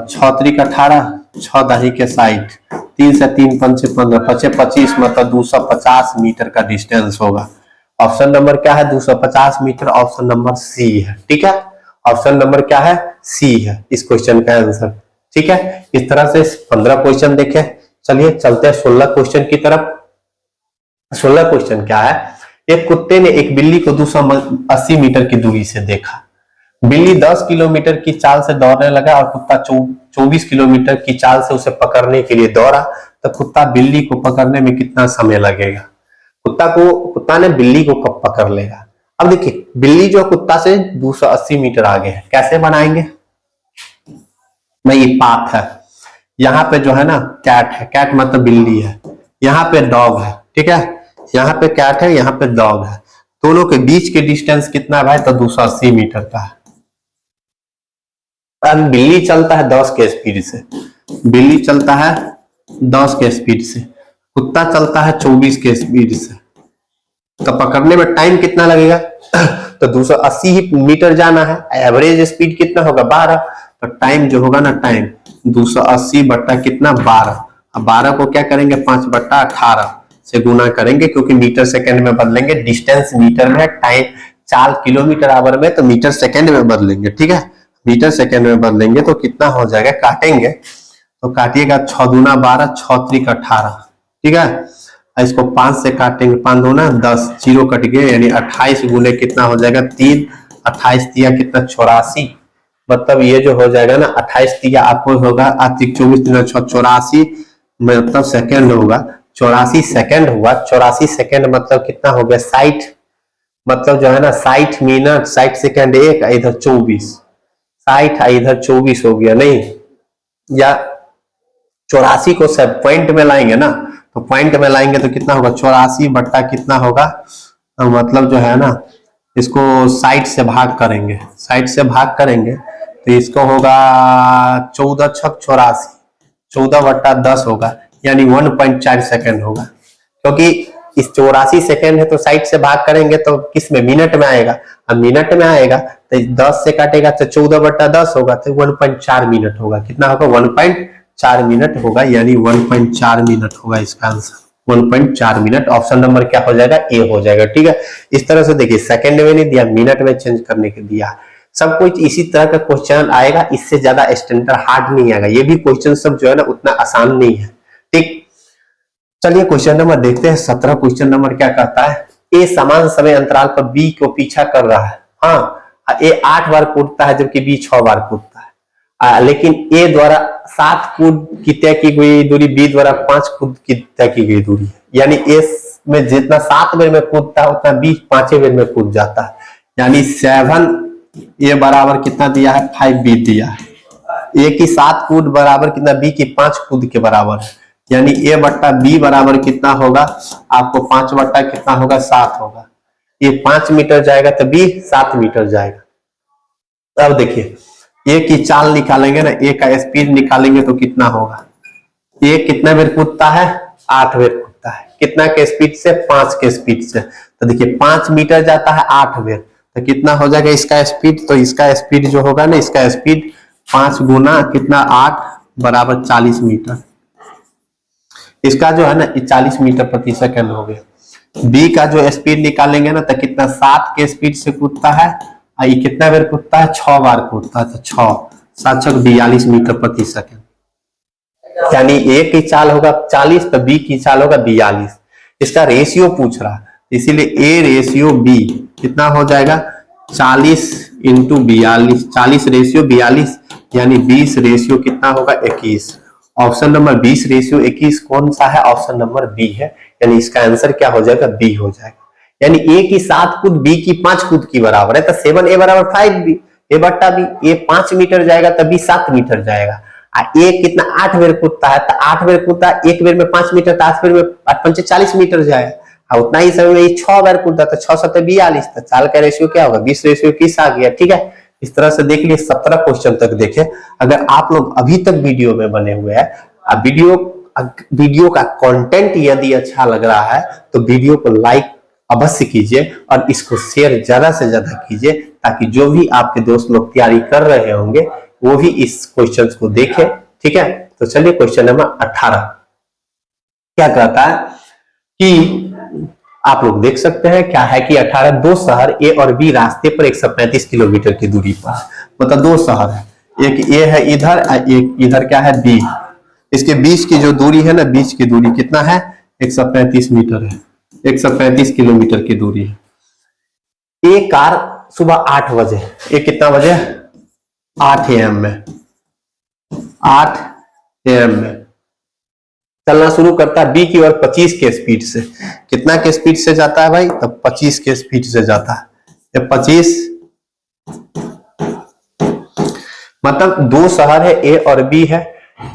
6 त्रिक 18, 6 दाही के 60, 3 से 3 5 15, 5 25 मतलब 250 मीटर का डिस्टेंस होगा। ऑप्शन नंबर क्या है 250 मीटर, ऑप्शन नंबर सी है। ठीक है, ऑप्शन नंबर क्या है सी है इस क्वेश्चन का आंसर। ठीक है, इस तरह से 15 क्वेश्चन देखे। चलिए चलते हैं 16 क्वेश्चन की तरफ। 16 क्वेश्चन क्या है, एक कुत्ते ने एक बिल्ली को 280 मीटर की दूरी से देखा। बिल्ली 10 किलोमीटर की चाल से दौड़ने लगा और कुत्ता 24 किलोमीटर की चाल से उसे पकड़ने के लिए दौड़ा, तो कुत्ता बिल्ली को पकड़ने में कितना समय लगेगा। कुत्ता ने बिल्ली को कब पकड़ लेगा। अब देखिए बिल्ली जो कुत्ता से 280 मीटर आगे है, कैसे बनाएंगे मैं, ये पाथ है, यहाँ पे जो है ना कैट है, कैट मतलब बिल्ली है, यहाँ पे डॉग है। ठीक है, यहाँ पे कैट है, यहाँ पे डॉग है, दोनों के बीच के डिस्टेंस कितना है भाई, तो 280 मीटर का है। बिल्ली चलता है 10 के स्पीड से, बिल्ली चलता है 10 के स्पीड से, कुत्ता चलता है 24 के स्पीड से, तो पकड़ने में टाइम कितना लगेगा तो 280 ही मीटर जाना है, एवरेज स्पीड कितना होगा 12, तो टाइम जो होगा ना टाइम 280 बट्टा कितना 12, अब 12 को क्या करेंगे 5 बट्टा 18 से गुना करेंगे, क्योंकि मीटर सेकंड में बदलेंगे, डिस्टेंस मीटर में, टाइम चाल किलोमीटर आवर में, तो मीटर सेकंड में बदलेंगे। ठीक है, मीटर सेकंड में बदलेंगे तो कितना हो जाएगा, काटेंगे तो काटिएगा 6 दूना 12, 6 त्रिक 18। ठीक है, इसको 5 से काटेंगे, 5 दूना 10, 0 कट गए, यानी 28 गुने कितना हो जाएगा 3, 28 दिया कितना 84, मतलब ये जो हो जाएगा ना 28 दिया आपको होगा 24 दिना 6 84 मतलब सेकंड होगा, 84 सेकंड हुआ। 84 सेकंड मतलब कितना हो गया 60, मतलब जो है ना 60 मिनट 60 सेकंड एक, इधर 24, 60 इधर 24 हो गया नहीं, या 84 को सब पॉइंट में लाएंगे ना, तो पॉइंट में लाएंगे तो कितना होगा 84 बट्टा कितना होगा, मतलब जो है ना इसको 60 से भाग करेंगे, 60 से भाग करेंगे तो इसको होगा 14 छक 84, 14 बट्टा 10 होगा, यानी 1.4 सेकंड होगा, क्योंकि इस 84 सेकंड है तो 60 से भाग करेंगे तो किस में मिनट में आएगा, अब मिनट में आएगा तो 10 से काटेगा तो 14 बट्टा 10 होगा, तो 1.4 मिनट होगा, कितना होगा 1.4 मिनट होगा, यानी 1.4 मिनट होगा इसका आंसर, 1.4 मिनट। ऑप्शन नंबर क्या हो जाएगा ए हो जाएगा। ठीक है, इस तरह से देखिए सेकंड में नहीं दिया, मिनट में चेंज करने के दिया, सब कुछ इसी तरह का क्वेश्चन आएगा, इससे ज्यादा स्टैंडर्ड हार्ड नहीं आएगा, ये भी क्वेश्चन सब जो है ना उतना आसान नहीं है। ठीक, चलिए क्वेश्चन नंबर देखते हैं 17। क्वेश्चन नंबर क्या कहता है, ए समान समय अंतराल पर बी को पीछा कर रहा है, हाँ ए 8 बार कूदता है जबकि बी 6 बार कूदता है, लेकिन ए द्वारा 7 कूद की तय की गई दूरी बी द्वारा 5 कूद की तय की गई दूरी है, यानी ए में जितना 7 बार में कूदता है उतना बी 5 बार में कूद जाता है, यानी 7 ए बराबर कितना दिया है 5 बी दिया है, ए की 7 कूद बराबर कितना बी की 5 कूद के बराबर है, यानी ए बट्टा बी बराबर कितना होगा आपको 5 बट्टा कितना होगा 7 होगा, ये 5 मीटर जाएगा तो बी 7 मीटर जाएगा। अब देखिए ए की चाल निकालेंगे ना, ए का स्पीड निकालेंगे तो कितना होगा, ए कितना बेर कूदता है 8 बेर कूदता है, कितना के स्पीड से 5 के स्पीड से, तो देखिए 5 मीटर जाता है 8 बेर, तो कितना हो जाएगा इसका स्पीड, तो इसका स्पीड जो होगा ना, इसका स्पीड 5 गुना कितना 8 बराबर 40 मीटर, इसका जो है ना 40 मीटर प्रति सेकंड हो गया। बी का जो स्पीड निकालेंगे ना तो कितना 7 के स्पीड से कूदता है, और ये कितना बार कूदता है 6 बार कूदता है, तो 6 7 6 42 मीटर प्रति सेकंड, यानी ए की चाल होगा 40 तो बी की चाल होगा 42, इसका रेशियो पूछ रहा है, इसीलिए ए रेशियो बी कितना हो जाएगा 40 इंटू 42, 40 रेशियो 42, यानी 20 रेशियो कितना होगा 21, ऑप्शन नंबर 20:21 कौन सा है? ऑप्शन नंबर बी है, यानी इसका आंसर क्या हो जाएगा? बी हो जाएगा। यानी ए की 7 कूद बी की 5 कूद की बराबर है, तो 7a बराबर 5b, ए बट्टा बी। ए 5 मीटर जाएगा तब बी 7 मीटर जाएगा। ए कितना 8 बेर कूदता है, तो 8 बेर कूदता है, एक बेर में 5 मीटर, तो 8 बेर में 8 40 मीटर जाएगा। उतना ही समय में 6 बार कूदता, तो 6 7 42, तो चाल का रेशियो क्या होगा? 20:21 आ गया। ठीक है, इस तरह से देख लिए 17 क्वेश्चन तक देखे। अगर आप लोग अभी तक वीडियो में बने हुए हैं, वीडियो का कंटेंट यदि अच्छा लग रहा है तो वीडियो को लाइक अवश्य कीजिए और इसको शेयर ज्यादा से ज्यादा कीजिए, ताकि जो भी आपके दोस्त लोग तैयारी कर रहे होंगे वो भी इस क्वेश्चन को देखें। ठीक है, तो चलिए क्वेश्चन नंबर 18 क्या कहता है कि आप लोग देख सकते हैं क्या है कि 18 दो शहर ए और बी रास्ते पर 135 किलोमीटर की दूरी पर, मतलब दो शहर है, एक ए है इधर, एक इधर क्या है बी। इसके बीच की जो दूरी है ना, बीच की दूरी कितना है? 135 मीटर है, 135 किलोमीटर की दूरी है। एक कार सुबह 8 बजे, एक कितना बजे? 8 AM में, 8 AM में चलना शुरू करता है बी की ओर 25 के स्पीड से। कितना के स्पीड से जाता है भाई? तब 25 के स्पीड से जाता है। ये 25 मतलब दो शहर है ए और बी है।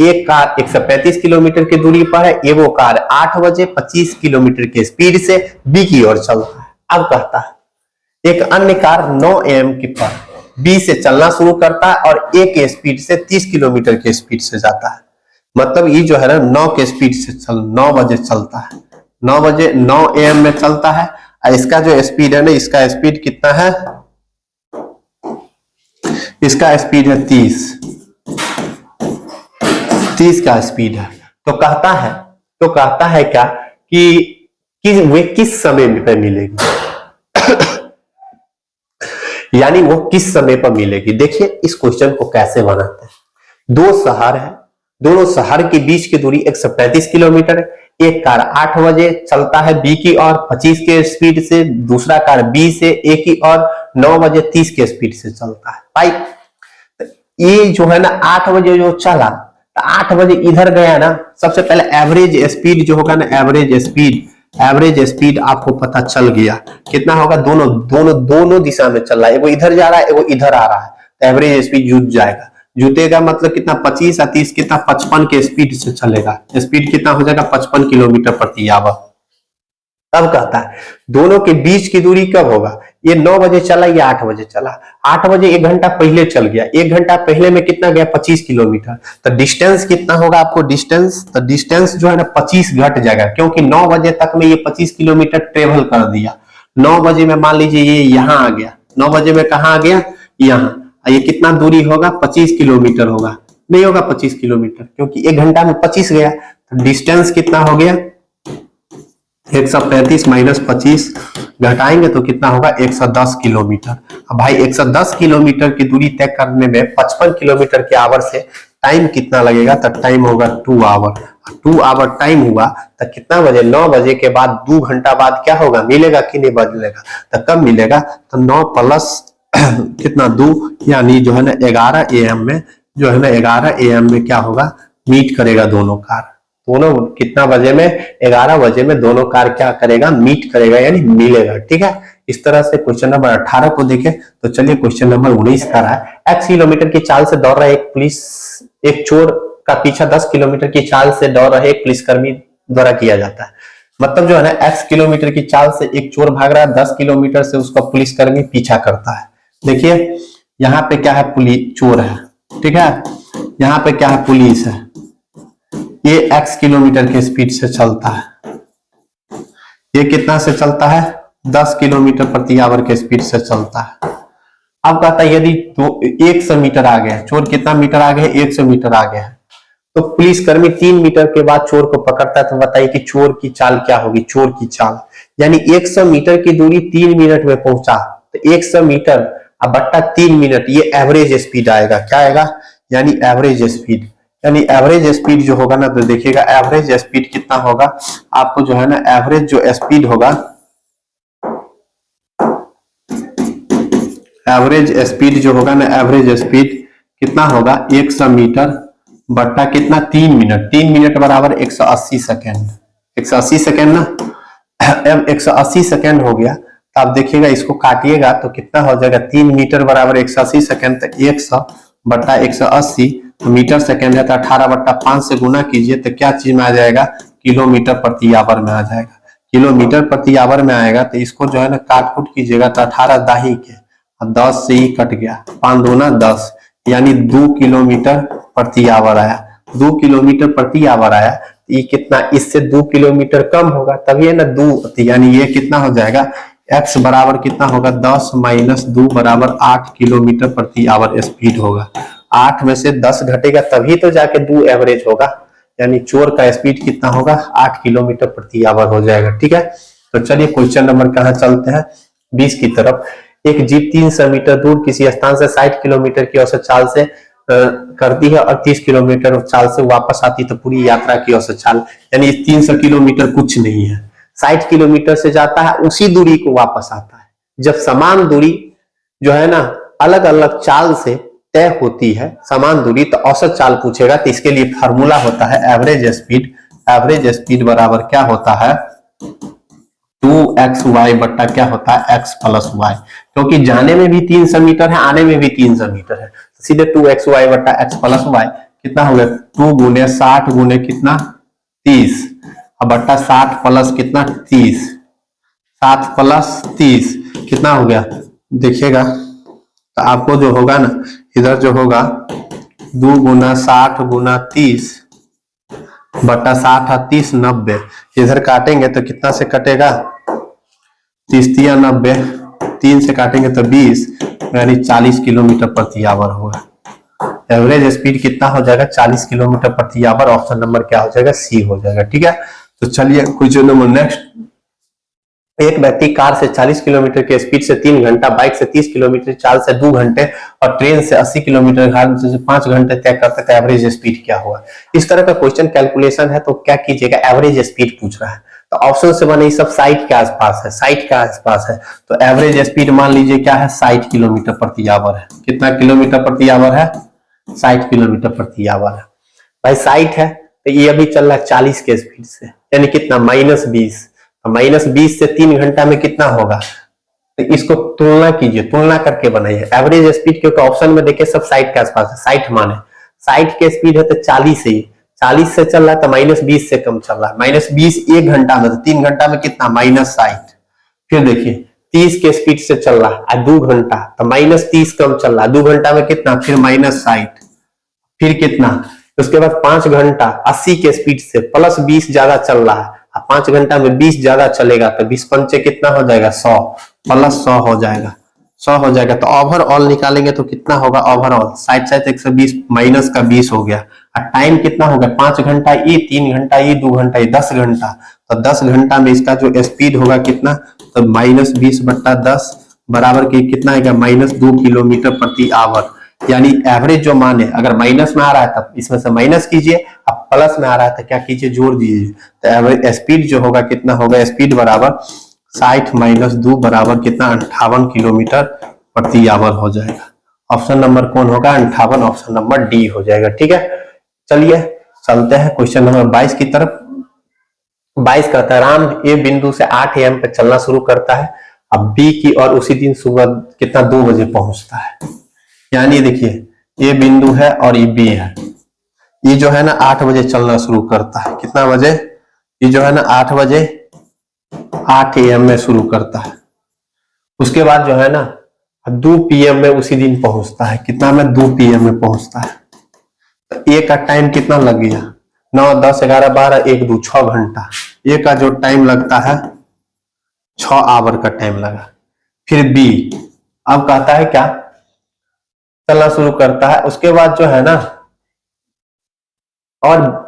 एक कार 135 किलोमीटर की दूरी पर है, ये वो कार 8 बजे 25 किलोमीटर की स्पीड से बी की ओर चल रहा है। अब कहता है एक अन्य कार 9 AM की पर बी से चलना शुरू करता है और ए के स्पीड से 30 किलोमीटर की स्पीड से जाता है। मतलब ये जो है ना 9 के स्पीड से 9 बजे चलता है, 9 बजे 9 AM में चलता है। और इसका जो स्पीड है ना, इसका स्पीड कितना है? इसका स्पीड है 30 का स्पीड है। तो कहता है क्या कि वे किस समय पे मिलेगी यानी वो किस समय पर मिलेगी। देखिए इस क्वेश्चन को कैसे बनाते हैं। दो शहर है, दोनों शहर के बीच की दूरी 135 किलोमीटर है। एक कार 8 बजे चलता है बी की ओर 25 के स्पीड से, दूसरा कार बी से ए की ओर 9 बजे 30 के स्पीड से चलता है। भाई ये जो है ना 8 बजे जो चला, 8 बजे इधर गया ना, सबसे पहले एवरेज स्पीड जो होगा ना, एवरेज स्पीड आपको पता चल गया कितना होगा। दोनों दिशा में चल रहा है, एगो इधर जा रहा है, एगो इधर आ रहा है, तो एवरेज स्पीड जुट जाएगा। जुटेगा मतलब कितना? 25 और 30 कितना? 55 के स्पीड से चलेगा। स्पीड कितना हो जाएगा? 55 किलोमीटर प्रति आवर। तब कहता है दोनों के बीच की दूरी कब होगा? ये 9 बजे चला, ये 8 बजे चला। 8 बजे 1 घंटा पहले चल गया, 1 घंटा पहले में कितना गया? 25 किलोमीटर। तो डिस्टेंस कितना होगा आपको? डिस्टेंस जो है ना 25 घट जाएगा, क्योंकि 9 बजे तक में ये 25 किलोमीटर ट्रेवल कर दिया। 9 बजे में मान लीजिए ये यहाँ आ गया, 9 बजे में कहाँ आ गया? यहाँ। ये कितना दूरी होगा? 25 किलोमीटर होगा? नहीं होगा 25 किलोमीटर, क्योंकि 1 घंटा में 25 गया। तो डिस्टेंस कितना हो गया? 135 माइनस 25 घटाएंगे तो कितना होगा? 110 किलोमीटर। अब भाई 110 किलोमीटर की दूरी तय करने में 55 किलोमीटर के आवर से टाइम कितना लगेगा? तो टाइम होगा 2 आवर। 2 आवर टाइम हुआ तो कितना बजे? 9 बजे के बाद 2 घंटा बाद क्या होगा? मिलेगा कि नहीं मिलेगा? तो कब मिलेगा? तो 9 प्लस कितना 2, यानी जो है ना 11 AM में, जो है ना 11 AM में क्या होगा? मीट करेगा दोनों कार। दोनों कितना बजे में? 11 बजे में दोनों कार क्या करेगा? मीट करेगा, यानी मिलेगा। ठीक है, इस तरह से क्वेश्चन नंबर 18 को देखें तो चलिए क्वेश्चन नंबर 19 का रहा है। x किलोमीटर की चाल से दौड़ रहा एक चोर का पीछा 10 किलोमीटर की चाल से दौड़ रहे एक पुलिसकर्मी द्वारा किया जाता है। मतलब जो है ना x किलोमीटर की चाल से एक चोर भाग रहा है, 10 किलोमीटर से उसका पुलिसकर्मी पीछा करता है। देखिए यहाँ पे क्या है? चोर है, ठीक है, यहाँ पे क्या है? पुलिस है। ये x किलोमीटर के स्पीड से चलता है, ये कितना से चलता है? 10 किलोमीटर प्रति आवर के स्पीड से चलता है। अब कहता है यदि 100 मीटर आगे है, चोर कितना मीटर आगे है? 100 मीटर आगे है, तो पुलिसकर्मी 3 मीटर के बाद चोर को पकड़ता है। तो बताइए कि चोर की चाल क्या होगी? चोर की चाल यानी 100 मीटर की दूरी 3 मिनट में पहुंचा, तो 100 मीटर अब बट्टा 3 मिनट, ये एवरेज स्पीड आएगा। क्या आएगा? यानी एवरेज स्पीड। यानी एवरेज स्पीड जो होगा ना, तो देखिएगा एवरेज स्पीड कितना होगा आपको, जो है ना एवरेज जो स्पीड होगा, एवरेज स्पीड जो होगा ना, एवरेज स्पीड कितना होगा? 100 मीटर बट्टा कितना 3 मिनट, 3 मिनट बराबर 180 सेकेंड, 180 सेकेंड ना। अब 180 सेकेंड हो गया, तो आप देखिएगा इसको काटिएगा तो कितना हो जाएगा, 3 मीटर बराबर 180 सेकेंड, तो 100 बट्टा 180 मीटर सेकेंड है, तो 18/5 से गुना कीजिए तो क्या चीज में आ जाएगा, किलोमीटर प्रति आवर में आ जाएगा। किलोमीटर प्रति आवर में आएगा तो इसको जो है ना काट कुट कीजिएगा तो 18 दाही के 10 से ही कट गया, 5 दूना 10, यानी 2 किलोमीटर प्रति आवर आया। 2 किलोमीटर प्रति आवर आया, ये कितना, इससे 2 किलोमीटर कम होगा, तभी है ना 2, यानी ये कितना हो जाएगा, x बराबर कितना होगा, 10 माइनस 2 बराबर 8 किलोमीटर प्रति आवर स्पीड होगा। 8 में से 10 घटेगा तभी तो जाके 2 एवरेज होगा, यानी चोर का स्पीड कितना होगा, 8 किलोमीटर प्रति आवर हो जाएगा। ठीक है, तो चलिए क्वेश्चन नंबर कहाँ चलते हैं, 20 की तरफ। एक जीप 300 मीटर दूर किसी स्थान से 60 किलोमीटर की औसत चाल से करती है और 30 किलोमीटर चाल से वापस आती है, तो पूरी यात्रा की औसत चाल, यानी 300 किलोमीटर कुछ नहीं है, 60 किलोमीटर से जाता है उसी दूरी को वापस आता है। जब समान दूरी जो है ना अलग अलग चाल से तय होती है, समान दूरी, तो औसत चाल पूछेगा, तो इसके लिए फार्मूला होता है एवरेज स्पीड। एवरेज स्पीड बराबर क्या होता है, 2xy बट्टा क्या होता है, x प्लस y, क्योंकि जाने में भी 300 मीटर है, आने में भी 300 मीटर है, तो सीधे 2xy बट्टा x प्लस y कितना हो गया, 2 गुने 60 गुने कितना 30, अब बट्टा 60 प्लस कितना 30, 7 प्लस 30 कितना हो गया, देखिएगा तो आपको जो होगा ना, इधर जो होगा 2 गुना 60 गुना 30 बट्टा 60 है 30 90, इधर काटेंगे तो कितना से कटेगा, 30 या 90, 3 से काटेंगे तो 20, यानी 40 किलोमीटर प्रति आवर होगा। एवरेज स्पीड कितना हो जाएगा, 40 किलोमीटर प्रति आवर। ऑप्शन नंबर क्या हो जाएगा, सी हो जाएगा। ठीक है, तो चलिए क्वेश्चन नंबर नेक्स्ट। एक व्यक्ति कार से 40 किलोमीटर की स्पीड से 3 घंटा, बाइक से 30 किलोमीटर चाल से 2 घंटे और ट्रेन से 80 किलोमीटर से 5 घंटे तय करता है, एवरेज स्पीड क्या हुआ। इस तरह का क्वेश्चन कैलकुलेशन है तो क्या कीजिएगा, एवरेज स्पीड पूछ रहा है, तो ऑप्शन से बने सब साइट के आसपास है, साइट के आसपास है, तो एवरेज स्पीड मान लीजिए क्या है, 60 किलोमीटर प्रति आवर है। कितना किलोमीटर प्रति आवर है, 60 किलोमीटर प्रति आवर है। भाई 60 है तो ये अभी चल रहा है 40 के स्पीड से, यानी कितना -20, -20 से 3 घंटा में कितना होगा, तो इसको तुलना कीजिए, तुलना करके बनाइए एवरेज स्पीड, क्योंकि ऑप्शन में देखिए सब साइट के आसपास है, 60 माने 60 के स्पीड है तो 40 से 40 से चल रहा है तो -20 से कम चल रहा है, -20 1 घंटा में, तो 3 घंटा में कितना -60। फिर देखिए 30 के स्पीड से चल रहा है 2 घंटा, तो -30 कम चल रहा है, 2 घंटा में कितना, फिर -60, फिर कितना, उसके बाद 5 घंटा 80 के स्पीड से +20 ज्यादा चल रहा है, 5 घंटा में 20 ज्यादा चलेगा, तो 20 पंचे कितना हो जाएगा, 100 +100 हो जाएगा, 100 हो जाएगा। तो ओवरऑल निकालेंगे तो कितना होगा, ओवरऑल 60 60 120 माइनस का 20 हो गया, और टाइम कितना होगा, 5 घंटा ये, 3 घंटा ये, 2 घंटा ये, 10 घंटा, तो 10 घंटा में इसका जो स्पीड होगा कितना, तो -20 बट्टा 10 बराबर के कितना आएगा, -2 किलोमीटर प्रति आवर। यानी एवरेज जो मान है, अगर माइनस में आ रहा है तब इसमें से माइनस कीजिए, अब प्लस में आ रहा है तो क्या कीजिए, जोड़ दीजिए, तो एवरेज स्पीड जो होगा कितना होगा, स्पीड बराबर 60 - 2 बराबर कितना, 58 किलोमीटर प्रति आवर हो जाएगा। ऑप्शन नंबर कौन होगा, 58, ऑप्शन नंबर डी हो जाएगा। ठीक है, चलिए चलते हैं क्वेश्चन नंबर 22 की तरफ। 22 कहता है, राम ए बिंदु से 8 AM पे चलना शुरू करता है, अब बी की और उसी दिन सुबह कितना 2 बजे पहुंचता है। यानी देखिए ये बिंदु है और ये बी है, ये जो है ना 8 बजे चलना शुरू करता है, कितना बजे, ये जो है ना 8 बजे 8 AM में शुरू करता है, उसके बाद जो है ना 2 PM में उसी दिन पहुंचता है, कितना में 2 PM में पहुंचता है, तो ए का टाइम कितना लग गया, 9 10 11 12 1 2 6 घंटा, ए का जो टाइम लगता है 6 आवर का टाइम लगा। फिर बी अब कहता है क्या, चलना शुरू करता है, उसके बाद जो है ना और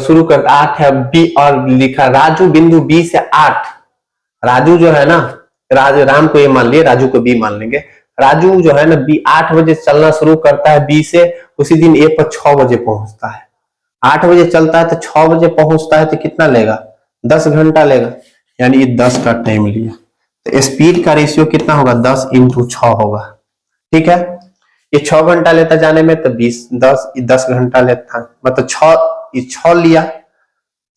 शुरू कर 8 है बी, और लिखा राजू बिंदु बी से 8, राजू जो है ना, राम को ये मान लिए, राजू को बी मान लेंगे, राजू जो है ना बी 8 बजे चलना शुरू करता है बी से, उसी दिन ए पर 6 बजे पहुंचता है। 8 बजे चलता है तो 6 बजे पहुंचता है, तो कितना लेगा, 10 घंटा लेगा, यानी ये 10 का टाइम लिया, तो स्पीड का रेशियो कितना होगा, 10 × 6 होगा। ठीक है, ये 6 घंटा लेता जाने में तो 10 घंटा लेता, मतलब 6 लिया,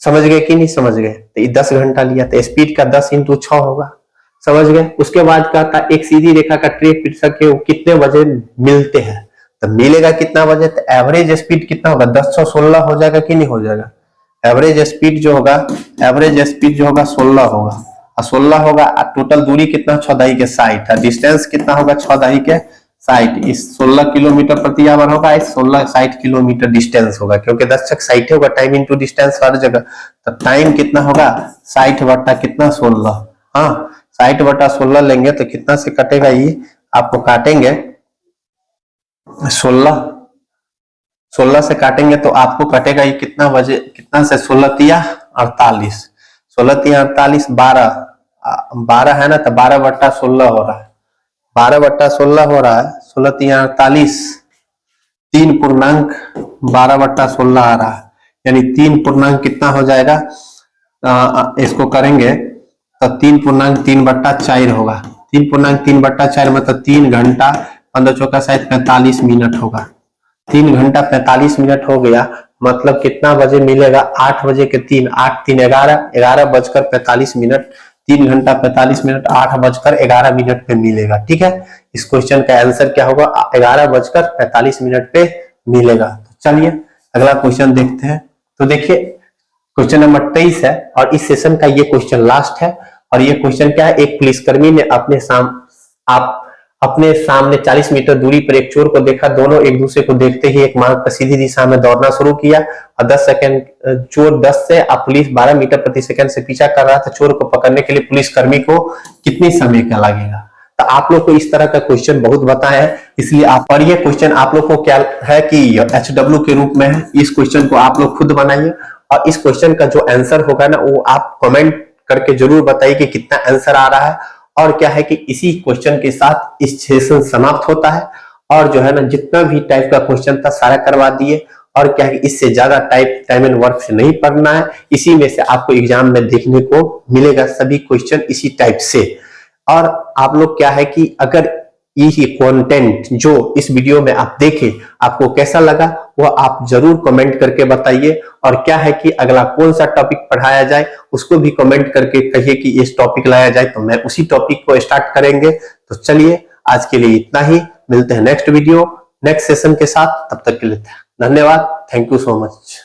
समझ गए कि नहीं समझ गए, तो ये 10 घंटा लिया तो स्पीड का 10 × 6 होगा, समझ गए। उसके बाद कहता एक सीधी रेखा का ट्रैक पृष्ठ के कितने बजे मिलते हैं, तो मिलेगा कितना बजे, तो एवरेज स्पीड कितना होगा, 10/16 हो जाएगा कि नहीं हो जाएगा। एवरेज स्पीड जो होगा 16 होगा, और 16 होगा, टोटल दूरी कितना 6 के 60, डिस्टेंस कितना होगा 6 के 60, इस 16 किलोमीटर प्रति आवर होगा, इस 60 किलोमीटर डिस्टेंस होगा, क्योंकि 10 × 60 होगा, टाइम इंटू डिस्टेंस हर जगह, तो टाइम कितना होगा 60/16। हाँ 60/16 लेंगे तो कितना से कटेगा, ये आपको काटेंगे 16 से काटेंगे तो आपको कटेगा ये कितना बजे, कितना से 16 × 48, 16 × 48 12 है ना, तो 12/16 हो रहा है, 12/16 हो रहा है, 16 × 48 3.12/16 आ रहा है, यानी 3 कितना हो जाएगा, इसको करेंगे तो 3.3/4 होगा, 3.3/4 मतलब 3 घंटा 15×4 = 45 मिनट होगा, 3 घंटा 45 मिनट हो गया, मतलब कितना बजे मिलेगा, 8 बजे के 3, 8 × 3 = 11, 11:45 मिनट, 3 घंटा 45 मिनट 8:11 मिनट पे मिलेगा। ठीक है, इस क्वेश्चन का आंसर क्या होगा, 11:45 मिनट पे मिलेगा। तो चलिए अगला क्वेश्चन देखते हैं। तो देखिए क्वेश्चन नंबर 23 है और इस सेशन का ये क्वेश्चन लास्ट है। और ये क्वेश्चन क्या है, एक पुलिसकर्मी ने अपने सामने 40 मीटर दूरी पर एक चोर को देखा, दोनों एक दूसरे को देखते ही एक मार्ग पर सीधी दिशा में दौड़ना शुरू किया और 10 सेकंड चोर 10 से पुलिस 12 मीटर प्रति सेकंड से पीछा कर रहा था। चोर को पकड़ने के लिए पुलिसकर्मी को कितने समय का लगेगा। तो आप लोग को इस तरह का क्वेश्चन बहुत बताया है, इसलिए आप, और ये क्वेश्चन आप लोग को क्या है कि HW के रूप में है। इस क्वेश्चन को आप लोग खुद बनाइए और इस क्वेश्चन का जो आंसर होगा ना वो आप कमेंट करके जरूर बताइए कि कितना आंसर आ रहा है। और क्या है कि इसी क्वेश्चन के साथ इस सेशन समाप्त होता है और जो है ना जितना भी टाइप का क्वेश्चन था सारा करवा दिए। और क्या है कि इससे ज्यादा टाइम एंड वर्क से नहीं पढ़ना है, इसी में से आपको एग्जाम में देखने को मिलेगा सभी क्वेश्चन इसी टाइप से। और आप लोग क्या है कि अगर ये कंटेंट जो इस वीडियो में आप देखें आपको कैसा लगा वो आप जरूर कमेंट करके बताइए। और क्या है कि अगला कौन सा टॉपिक पढ़ाया जाए उसको भी कमेंट करके कहिए कि इस टॉपिक लाया जाए, तो मैं उसी टॉपिक को स्टार्ट करेंगे। तो चलिए आज के लिए इतना ही, मिलते हैं नेक्स्ट वीडियो नेक्स्ट सेशन के साथ, तब तक के लिए धन्यवाद, थैंक यू सो मच।